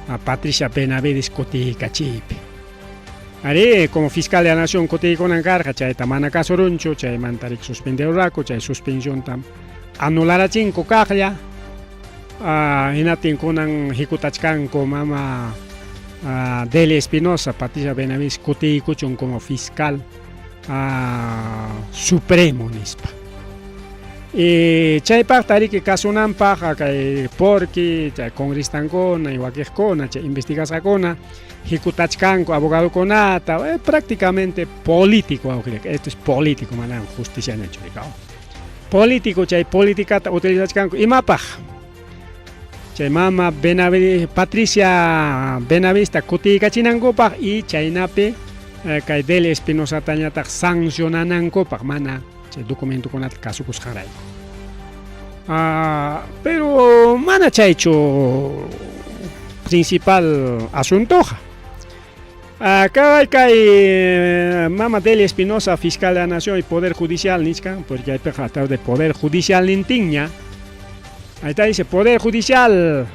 a Patricia Benavides Coti Cachipe. Are como fiscal de la nación Coti con encarga, chay tamana caso roncho, chay mantarik suspender raco, chay suspensión tam. Anular a cinco caglia, enatin con an hikutachkan como mama Delia Espinosa, Patricia Benavides Coti Cuchon como fiscal supremo nispa. Chay partari que caso nampa que porque chay congresista con igual que con chay investigación hikutachkanko abogado conata prácticamente político, esto es político manan justicia en hecho político chay política utilizachkanko y mapa chay mama Benavides Patricia Benavista kutika chinankopa y chaynape kay Delia Espinosa tañata sancionanankopa mana documento con el caso Cuscaray. Pero mana hecho principal asunto. Acá hay Mama Delia Espinosa, fiscal de la Nación y Poder Judicial, porque hay tratado de Poder Judicial Nintiña. Ahí está, dice Poder Judicial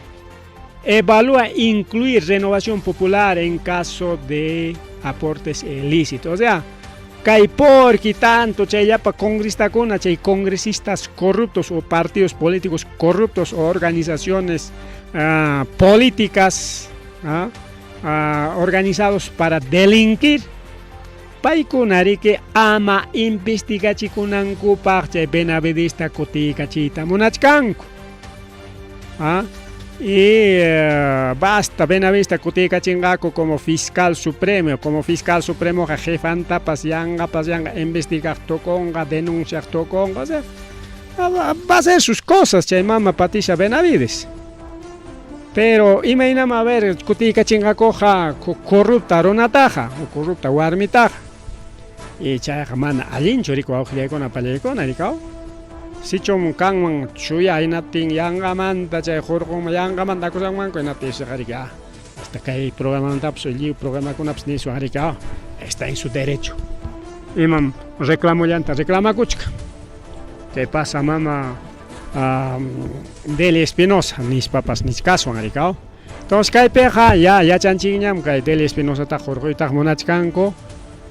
evalúa incluir renovación popular en caso de aportes ilícitos. O sea, hay porque tanto ya para congresistas corruptos o partidos políticos corruptos o organizaciones políticas organizados para delinquir paikunari que ama investigachi kunanku parte Benavidista kotika chita monachkanku y basta Benavista Kutika Chingaco como fiscal supremo jefanta pasianga investigar toconga denunciar toconga, o sea, va a hacer sus cosas chay mama Patricia Benavides, pero imagíname a ver Kutika Chingaco corrupta ronataja o corrupta guarmitaja y chay mana alincho rico aujile con apalecona ricao. Si chom kangman chuya inating yangamanta chay jorgom yangamanta kusangman ko inati sigarika hasta que el programa antapso el programa con absni sugarika está en su derecho. Imam reclamo llanta reclama kuchka. ¿Qué pasa mama Delia Espinosa mis papas mis caso angarika? Entonces kai peja ya chanchiñam kai Delia Espinosa ta jorgo ta monachkanko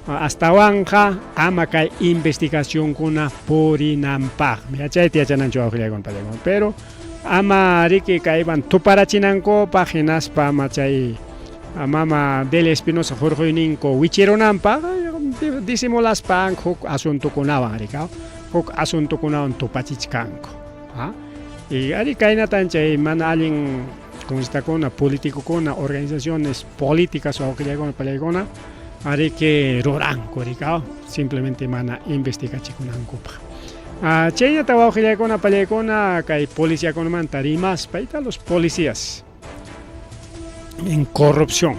hasta wanja ama kai investigación kuna purinampa mira chay tia chanan cho con palego pero ama riki kai van tuparachinanko páginas pa machay mama Delia Espinosa Jorge Ninko wichironampa disimulas pan huk asunto kunawan rika huk asunto kunawan tupachichkanko y ari kaina tanchay man alin con esta con político con organizaciones políticas o con palegona haré que roranco ricao simplemente mana investiga chikunanco chenya trabajo con una palecona que policía con mantarimas paita los policías en corrupción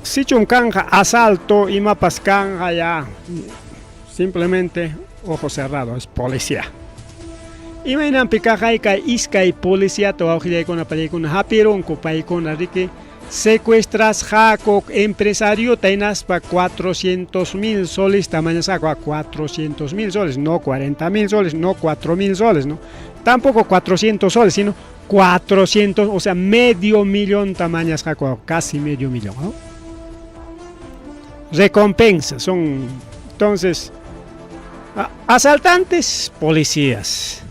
si chuncanja asalto y mapas canja ya simplemente ojo cerrado es policía y me nan picaja y isca y policía trabajo con una palecona hapiron copaicona rique secuestras Jacob empresario tenas para 400,000 soles tamaño saco a 400,000 soles no 40,000 soles no 4,000 soles no tampoco 400 soles sino 400, o sea, medio millón tamaños, casi medio millón, ¿no? Recompensa, son, entonces, asaltantes, policías,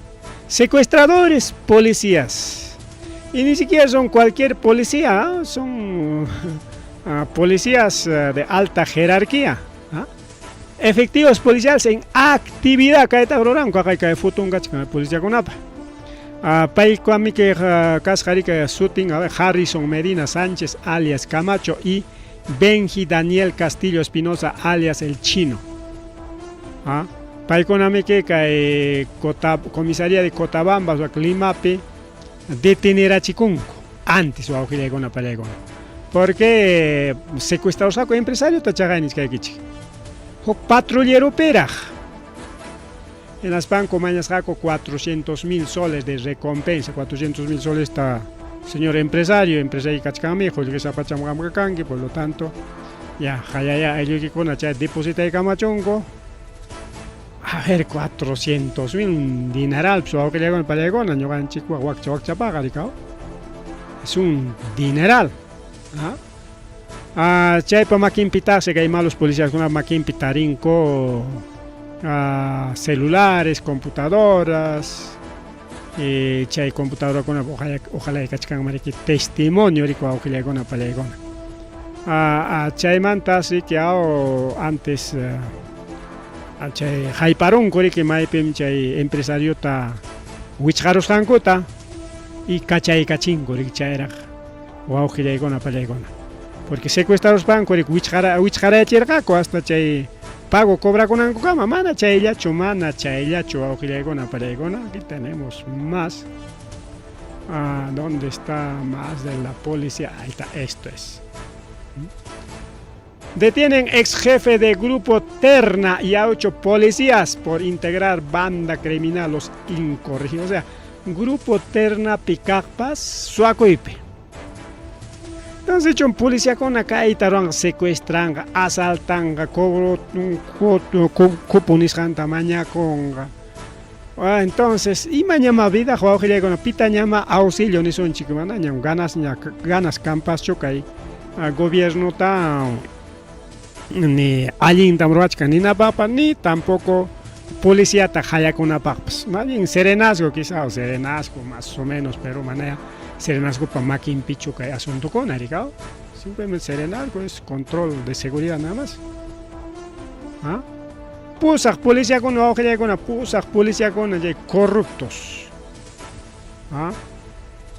secuestradores, policías, y ni siquiera son cualquier policía, ¿eh? Son policías de alta jerarquía, ¿eh? Efectivos policiales en actividad, caeta broran, cae futunga, policía con apa. Paiko ami que Casjarica Shooting, Harrison Medina Sánchez alias Camacho y Benji Daniel Castillo Espinosa alias El Chino. Paiko ami que comisaría de Cotabamba, o Climape, detener a Chicunco antes o auxilia con una pelea. Porque secuestrados a empresario tachaganis que hay aquí. Patrullero peraj. En las bancos mañas jaco 400.000 soles de recompensa, 400.000 soles está señor empresario cachcamejo, el que se apachamgamgacangue, por lo tanto, ya, ellos que con la deposita de Camachongo, a ver, 400.000, un dineral, pues ahora que llegan para llegar, año gan chico, paga, es un dineral, chay para maquin pitarse que hay malos policías con una maquin pitarinco, celulares, computadoras, chay computadora con ojalá cachcan marique testimonio rico que le gona para gona chay manta sí que antes chay haiparon kori que maipem chay empresario ta wichgaros hankota y cachay cachín kori chayra o que le gona para gona porque secuestrados van kori wichgara chergaco hasta chay pago cobra con Ancocama, mana chaillacho, aujilagona, paregona. Aquí tenemos más. ¿Dónde está más de la policía? Ahí está, esto es. Detienen ex jefe de grupo Terna y a 8 policías por integrar banda criminal los incorregibles. O sea, grupo Terna Picacpas, Suacoipe. Entonces, un policía con acá y taran secuestran, asaltan, cobro cuponis tamaña con. Entonces, y mañana vida, juego que con pita llama auxilio ni son chiquimana, ganas campas chocay, gobierno tan ni allí tamroachka ni na papa ni tampoco policía tajaya con papas. Más bien serenazgo quizá, o serenazgo más o menos, pero manera. Serenazgo para maquin pichu que asunto con aricao. Simplemente serenazgo es control de seguridad nada más. Pusak policía con ojo con pusak policía con corruptos.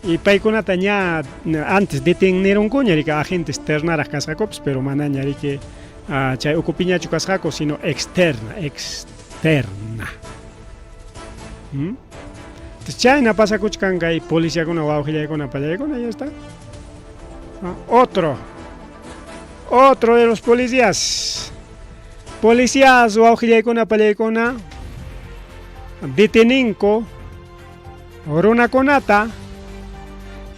Y paikona taña antes de tener un coña rica agentes externas casacopes, pero manaña que chay ocupiña chucasjaco sino externa. Entonces, China pasa cuchcanga y policía con una guajilla con una palaya con ahí está. Otro de los policías o guajilla con una palaya con una deteninco oruna conata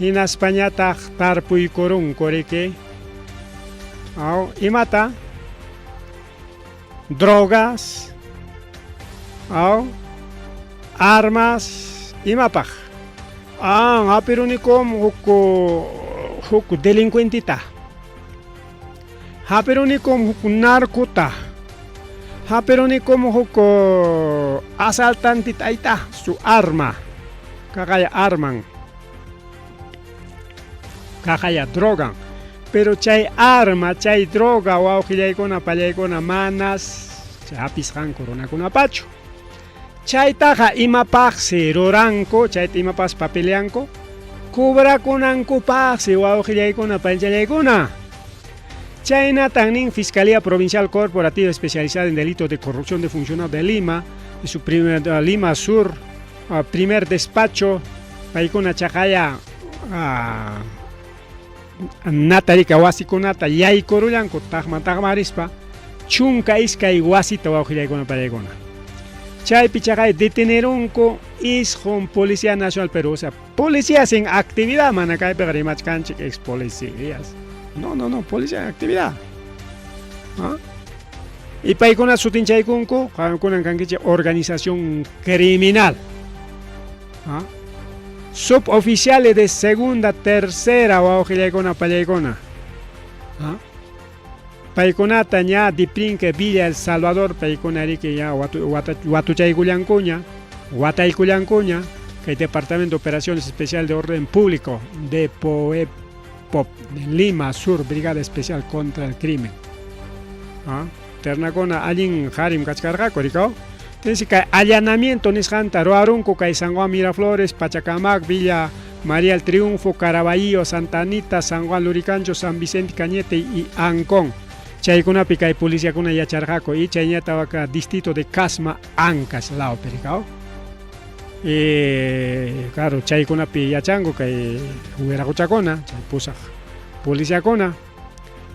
y en España tarpu y corun coreke y mata drogas armas Imapaj. Pero ni como huku delincuentita. Pero ni como huku narcota. Pero ni como huku asaltantita ita su arma. Kakaya arman. Kakaya drogan. Pero chay arma, chay droga, wow, gilaikona, pallaikona, manas, chay apisjan corona con apacho. Chaytaja imapaqsi ruranko, chayta imapas papeleanko, cubrakunankupaksi wawqillaykuna panchallaykuna. Chayna tanin Fiscalía Provincial Corporativa Especializada en Delitos de Corrupción de Funcionarios de Lima, de su Lima Sur, primer despacho, paykuna chajaya natarika wasikunata yaykurullanku taqmarispa, chunka iskay wasita wawqillaykuna pallaykuna. Chay pichagay deteneronco isjon Policía Nacional Perú, o sea, policías en actividad, manacay pegarimachkanchik ex policías. No, policía en actividad. Y paikona sutinchaykunku, organización criminal. suboficiales de segunda, tercera wawqillaykuna pallaykuna. Paykunata ña diprinque Villa El Salvador paykunariki ya watuchaykullankuña, wataykullankuña, que Departamento de Operaciones Especial de Orden Público de POEPOP de Lima Sur, Brigada Especial contra el Crimen. Ternakona allin harim kachkarqaku rikao. Entonces que allanamiento nisqanta ruarunku kay San Juan Miraflores, Pachacamac, Villa María el Triunfo, Caraballo, Santa Anita, San Juan Luricancho, San Vicente Cañete y Ancón. Chaykunapi kay policíakuna yacharqaku y chayñatawaka distrito de Casma, Ancas lao perikao. Claro, chaykunapi yachanku kay huiraquchakuna, chay pusaq policíakuna.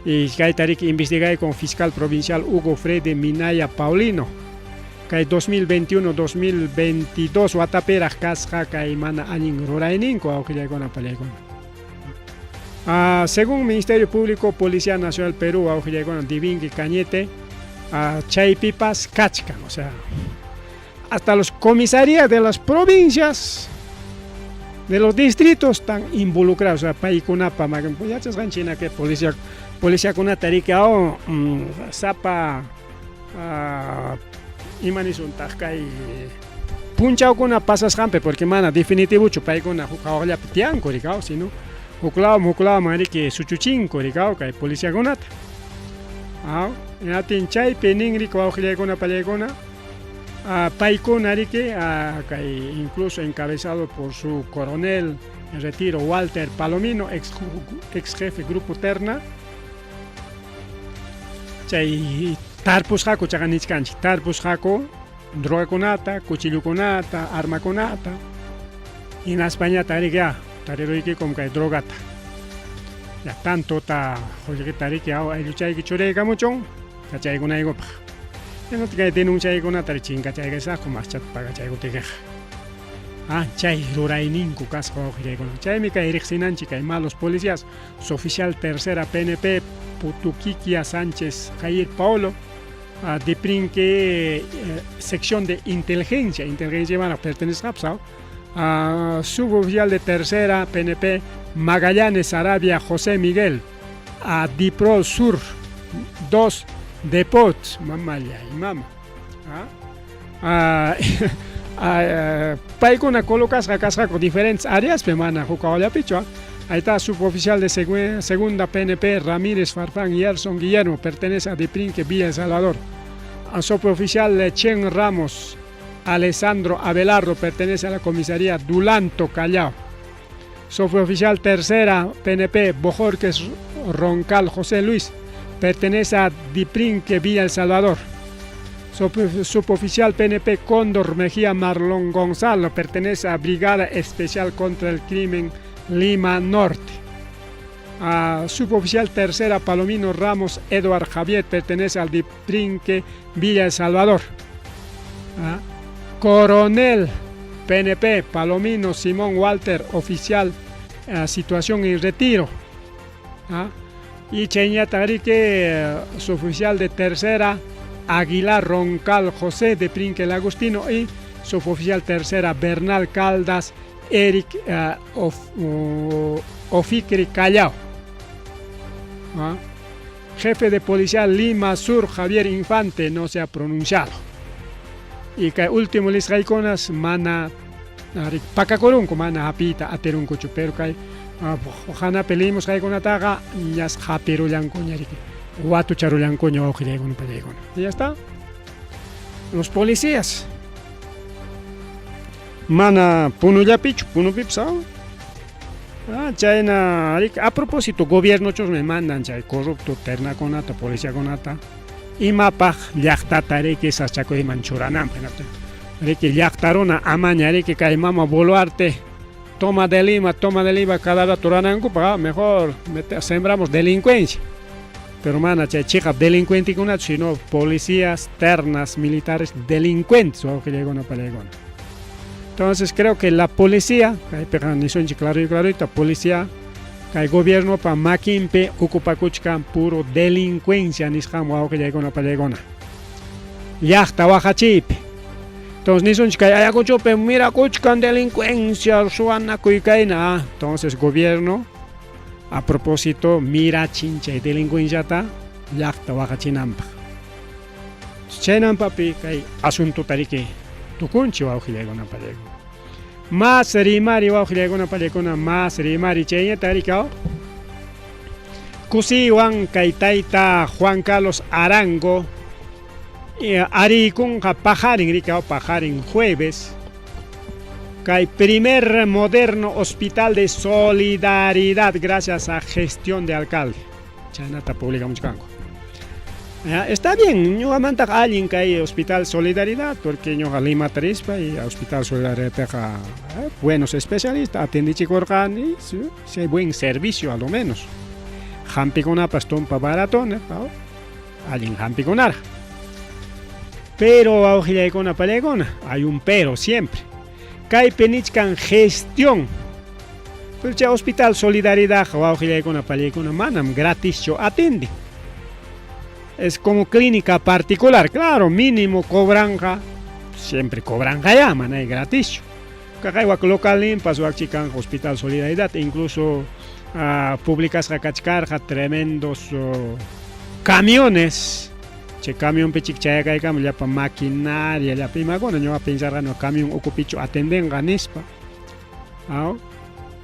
Y kay tarik investigay con fiscal provincial Hugo Frede Minaya Paulino. Kay 2021-2022 wataperaq kasqa kay mana allin rurayninku awqillaykuna pallaykuna. Según Ministerio Público, Policía Nacional Perú, Divinqui Cañete, chaypipas kachkan, o sea, hasta los comisarías de las provincias, de los distritos están involucrados, o sea, paykunapa, magambuyachas ganchina que policía kuna tarika o sapa imanisuntaj kay punchaukuna pasas jampe, porque mana definitivo chupaykuna hukawalla pitianko rikao, sino Huklao mariki suchuchinko rikao kay policía kunata. Atin chay peningri kwawqillaykuna pallaykuna. Paykuna riki kay incluso encabezado por su coronel en retiro Walter Palomino, ex jefe Grupo Terna. Chay tarpusqaku chaqanichkanchik, tarpusqaku drogakunata, cuchillukunata, armakunata. Y en España tarika tariroiki como que drogata. Ya tanto ta joye tariki au ay luchay que chorega mucho, cachay kuna igo pa. Ya no te cae denuncia kuna tarichin cachay que sa como chat paga chay gutega. Chay rurainin ku kasqa ojire kuna. Chay mi kay rexinanchi kay malos policías, su oficial tercera PNP Putuquiquia Sánchez Jair Paolo, de Prinque sección de inteligencia van a pertenecer a suboficial de tercera PNP Magallanes Arabia José Miguel, a Diprol Sur 2 Depot, mamaya y mama. Paikuna colocas a con diferentes áreas, pemana Jucaola Pichua. Ahí está suboficial de segunda PNP Ramírez Farfán Yerson Guillermo, pertenece a Diprinque Villa El Salvador. A suboficial Chen Ramos Alessandro Abelardo, pertenece a la comisaría Dulanto Callao. Suboficial tercera PNP Bojorques Roncal José Luis, pertenece a Diprinque Villa El Salvador. Suboficial PNP Cóndor Mejía Marlon Gonzalo, pertenece a Brigada Especial contra el Crimen Lima Norte. Suboficial tercera Palomino Ramos Eduard Javier, pertenece al Diprinque Villa El Salvador. Coronel PNP Palomino Simón Walter, oficial situación en retiro. Y Cheñatarique, suboficial de tercera Aguilar Roncal José de Prinque el Agustino, y suboficial tercera Bernal Caldas Eric Oficri Callao. Jefe de policía Lima Sur Javier Infante no se ha pronunciado. Y que último les raiconas mana pacacorunco mana apita aterunco chupero que ojana pelimos raiconataga ñas japirulanco ñariki guatu charulanco ño ojirego pelegon. Y ya está. Los policías mana punuyapichu punupipsao. Chayna a propósito gobierno chos me mandan chay corrupto terna conata policía conata y mapa llaqtata reki sachaco de manchuranam reki llaqtarona amaña reki kay mama Boluarte toma de Lima cada rato rananku para mejor sembramos delincuencia, pero mana chay chica delincuente conata sino policías ternas militares delincuentes o que llegó na palegona. Entonces creo que la policía, clarita policía, que el gobierno para maquimpe ocupa kuchkan puro delincuencia nisqam wawqi yaykuna pallegona. Llaqta wahachipi, Entonces, ni son chicas, ayacuchope, mira, cuchcan delincuencia, suana, cuicaina. Entonces, gobierno, a propósito, mira, chincha y delincuencia, yacta, baja chinampa. Chinampa, hay asunto tarique, tu conchi, va a ojillar con una pareja. Más rimari, va a ojillar con una pareja, más rimari, cheña, taricao. Kusi, Juan Caitaita, Juan Carlos Arango. Arikun pajarin ricao pajarin jueves que primer moderno hospital de solidaridad gracias a gestión de alcalde chanata pública muchkanko está bien yo amanta alguien que hay hospital solidaridad porque yo Lima Trispa y hospital solidaridad teja buenos especialistas atendichi corgani si hay buen servicio a lo menos hampi con una pastón para baratón alguien hampi con ara. Pero hay un pero siempre. Hay penichkan gestión. Pero ya hospital solidaridad manam gratis yo atende. Es como clínica particular, claro, mínimo cobranja, siempre cobranja ya, man, gratis. Kakaywak local limpas chican hospital solidaridad, incluso públicas hakachkarja tremendos camiones. Che camión pichichaya kay kam llapa maquinaria llapa imagona ño a pensar no camión ocupicho atenden ganispa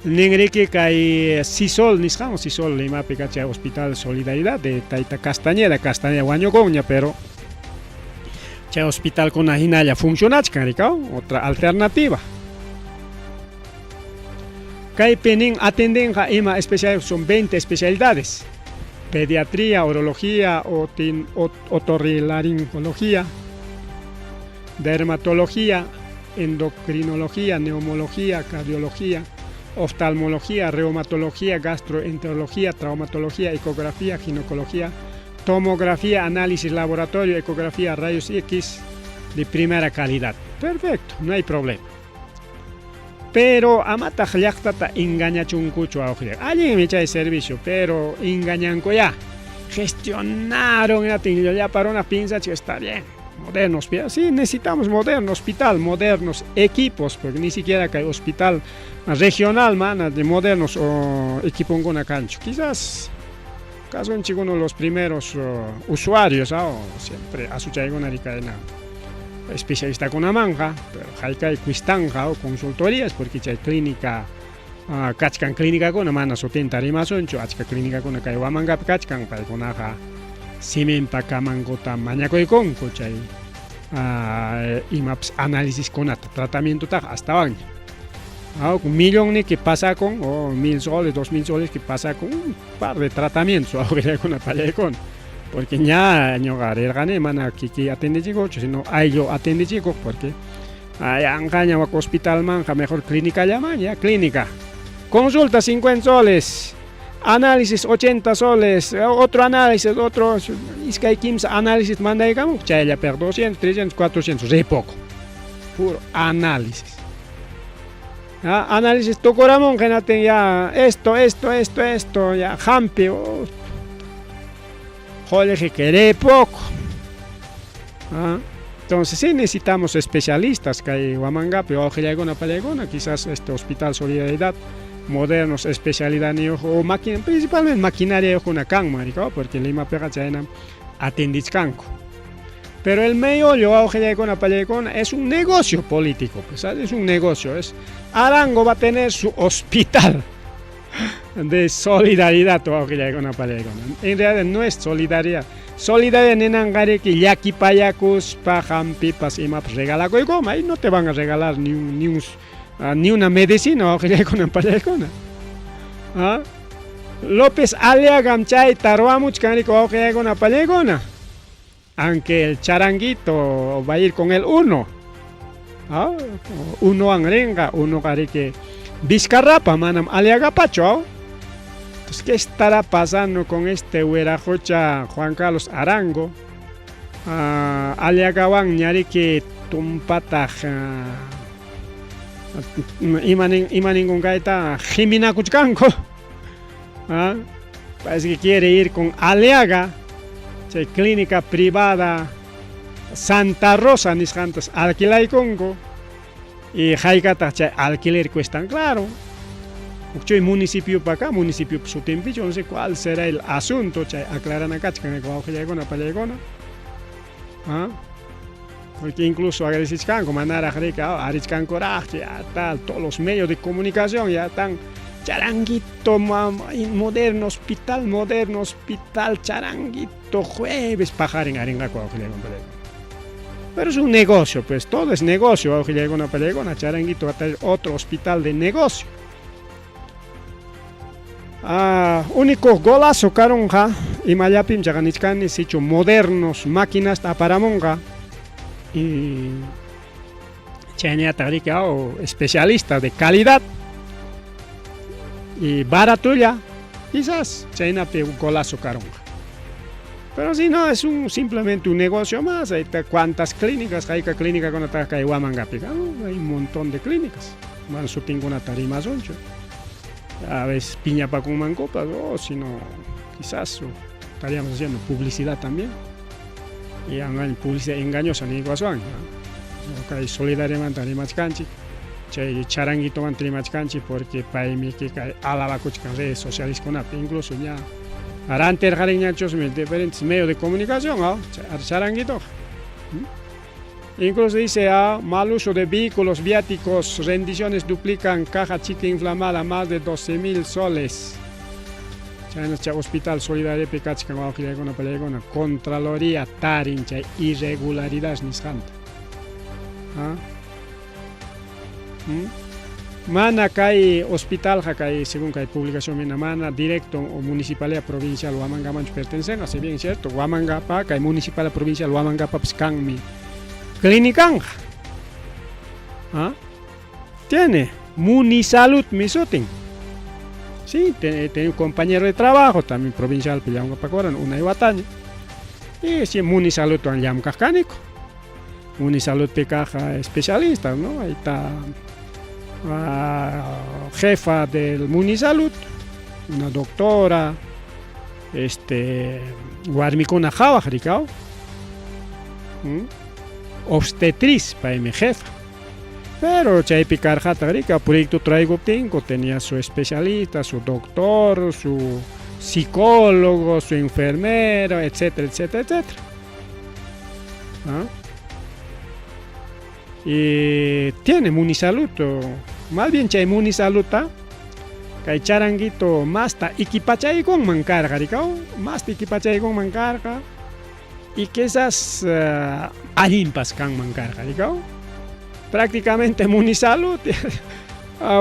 ningriki kay Sisol nisqamos Sisol Lima picacha hospital solidaridad de Taita Castañeda guaño coña pero che hospital con hinalla funcionachkan ricao otra alternativa kay penin atenden ima especial son 20 especialidades. Pediatría, urología, otorrinolaringología, dermatología, endocrinología, neumología, cardiología, oftalmología, reumatología, gastroenterología, traumatología, ecografía, ginecología, tomografía, análisis laboratorio, ecografía, rayos X de primera calidad. Perfecto, no hay problema. Pero amata llaqtata engañachunkuchu awjilla. Alguien me echa de servicio, pero engañanco ya. Gestionaron ya para una pinza que está bien. Modernos, sí, necesitamos moderno hospital, modernos equipos, porque ni siquiera que hay hospital regional, man, de modernos equipos con una cancha. Quizás caso en uno de los primeros usuarios, siempre a su chaigona ricaena. Especialista con una manja, pero hay cuistanja o consultorías porque hay clínica, cachcan clínica con una mana 70 rimas oncho, achka clínica con una caiguamanga cachcan para con aja simen pa kamangota mañaco y con cochay imaps análisis con tratamiento hasta baño. Un millón ni que pasa con, o 1.000 soles, 2.000 soles que pasa con un par de tratamientos, ahora con una palla con. Porque ya no gané mana que atende chico, sino hay yo atende chico porque hay angaña o hospital manja mejor clínica llama ya clínica consulta 50 soles análisis 80 soles otro análisis otro es que hay 15 análisis manda digamos ya ella per 200 300 400 de poco puro análisis análisis tu corazón que ya esto ya jampi joder que quiere poco. Entonces sí necesitamos especialistas que hay Huamangapi o Palegona, quizás este hospital solidaridad, modernos especialidad o máquina, principalmente maquinaria con una can, porque Lima pega chayna atendizcanco. Pero el meollo es un negocio político, pues, es un negocio, Arango va a tener su hospital de solidaridad en realidad no es solidaridad nenangare que yaki payacus pajam pipas y maps regala coicoma ahí no te van a regalar ni una medicina López Aliaga chay taruamuch canico aunque el charanguito va a ir con el uno uno angrenga uno que Vizcarrapa manam Aliaga Pacho. Entonces, ¿qué estará pasando con este huerajocha Juan Carlos Arango? Aliaga Wang ñariki tumpata ima ningún gaita Jimina Cuchcanco. Parece que quiere ir con Aliaga, clínica privada Santa Rosa nisqantas alquilaykunku y haykata chay alquiler cuestan claro. Chay municipio para acá, municipio sutimpicho, no sé cuál será el asunto, chay aclaran acá, chkan ecuaujilagona, palayagona. ¿Ah? Porque incluso agradecichkanko, manara rica, arichkanko ya tal, todos los medios de comunicación ya están charanguito moderno, hospital, charanguito, jueves, pajarín, arenga, ecuaujilagona, pero es un negocio, pues todo es negocio, ecuaujilagona, palayagona, charanguito va a tener otro hospital de negocio. Único golazo caronja y mayapim chaganichkani sicho modernos máquinas taparamonga y chania tarika o especialista de calidad y barato ya quizás china pe golazo caronja, pero si no es simplemente un negocio más. Hay cuántas clínicas, hay clínica con ataca y Huamangapi, hay un montón de clínicas, van su tengo una tarima zoncho. A veces piña para con mancopas, o si no, quizás estaríamos haciendo publicidad también. Y publicidad engañosa ni igual. Hay solidariamente ni más canchi, charanguito mantri más canchi, porque para mí que alaba cochcan redes sociales con app, incluso ya harán terjariñachos diferentes medios de comunicación, charanguito. Incluso dice mal uso de vehículos viáticos, rendiciones duplican, caja chica inflamada, más de 12.000 soles. Hospital Solidario Picachca, Contraloría Tarincha, irregularidades nisjanta. Mana kai hospital kai según kai publicación mina mana directo o municipalidad provincial Huamanga pertenecen, así bien cierto, Huamangapa kai municipalidad provincial Huamangapa pskanmi. Clínica tiene Munisalud Misotin. Sí, tiene un compañero de trabajo también provincial, una iwataña. Y si Munisalud en Yam Cascánico. Munisalud Picaja especialista, ¿no? Ahí está jefa del Munisalud, una doctora, Guarmicona Java, Ricao. Obstetriz para mi jefa, pero chay picar rica proyecto traigo tengo tenía su especialista, su doctor, su psicólogo, su enfermero, etcétera, etcétera, etcétera. Y tiene Munisalud, más bien chay Munisalud, que charanguito más ta equipachay con mancarga, más ta equipachay con mancarga. Y que esas alimpas can mancarga, prácticamente Munisalud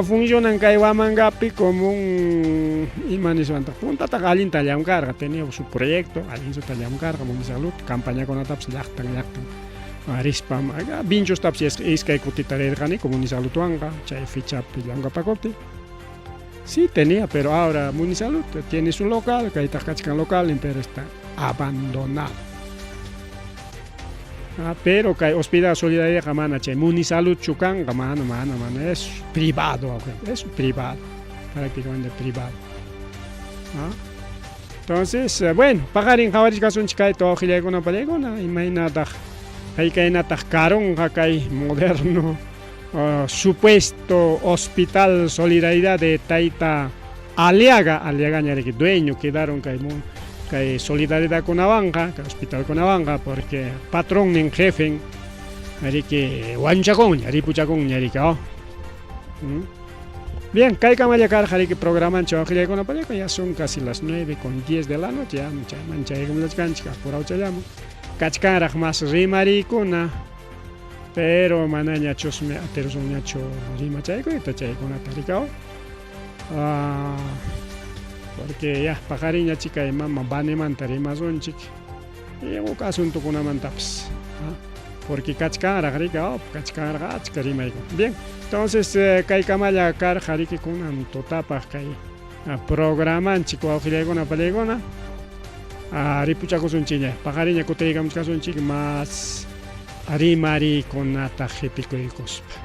funcionan en Huamangapi como un imaniswanta punta tagalin tallam carga, tenía su proyecto, alin su tallam carga Munisalud, campaña con ataps yachtan arispam, binchos taps es que cutitarer gani como Munisalud wanga, chay ficha pilanga pacote. Sí tenía, pero ahora Munisalud tiene su local, que está local, pero está abandonado. Pero que Hospital Solidaria Jamana, Munisalud Chucan, Gamana, es privado, prácticamente privado. Entonces, bueno, pagar en Javarich Casun Chicay, todo Gilegona Palegona, imagínate, hay que en Atascaron, hay moderno, supuesto Hospital Solidaridad de Taita Aliaga, que dueño quedaron que solidaridad con Avanga, que hospital con Avanga, porque patrón en jefe, que Huanchacón, Puchacón, bien, Caicamaya Carjari que programan Chavajilla con Apaleca, ya son casi las 9:10 de la noche, ya mancha como las canchas, por ahora llamo. Cachcaraj más rimaricuna, pero manaña chosme ateros un ñacho rimachaico y tachaico una taricao. Porque ya pajariña chica de mamá bane mantare más un chic y un asunto con una mantaps porque cachcara rica cachcara chicarimaiko. Bien, entonces caicamaya car jariki con un totapa kai programan chico auxilegona palegona ripuchaco son chiña pajariña coteigamos caso un chic más arimari con atajepico y cospa.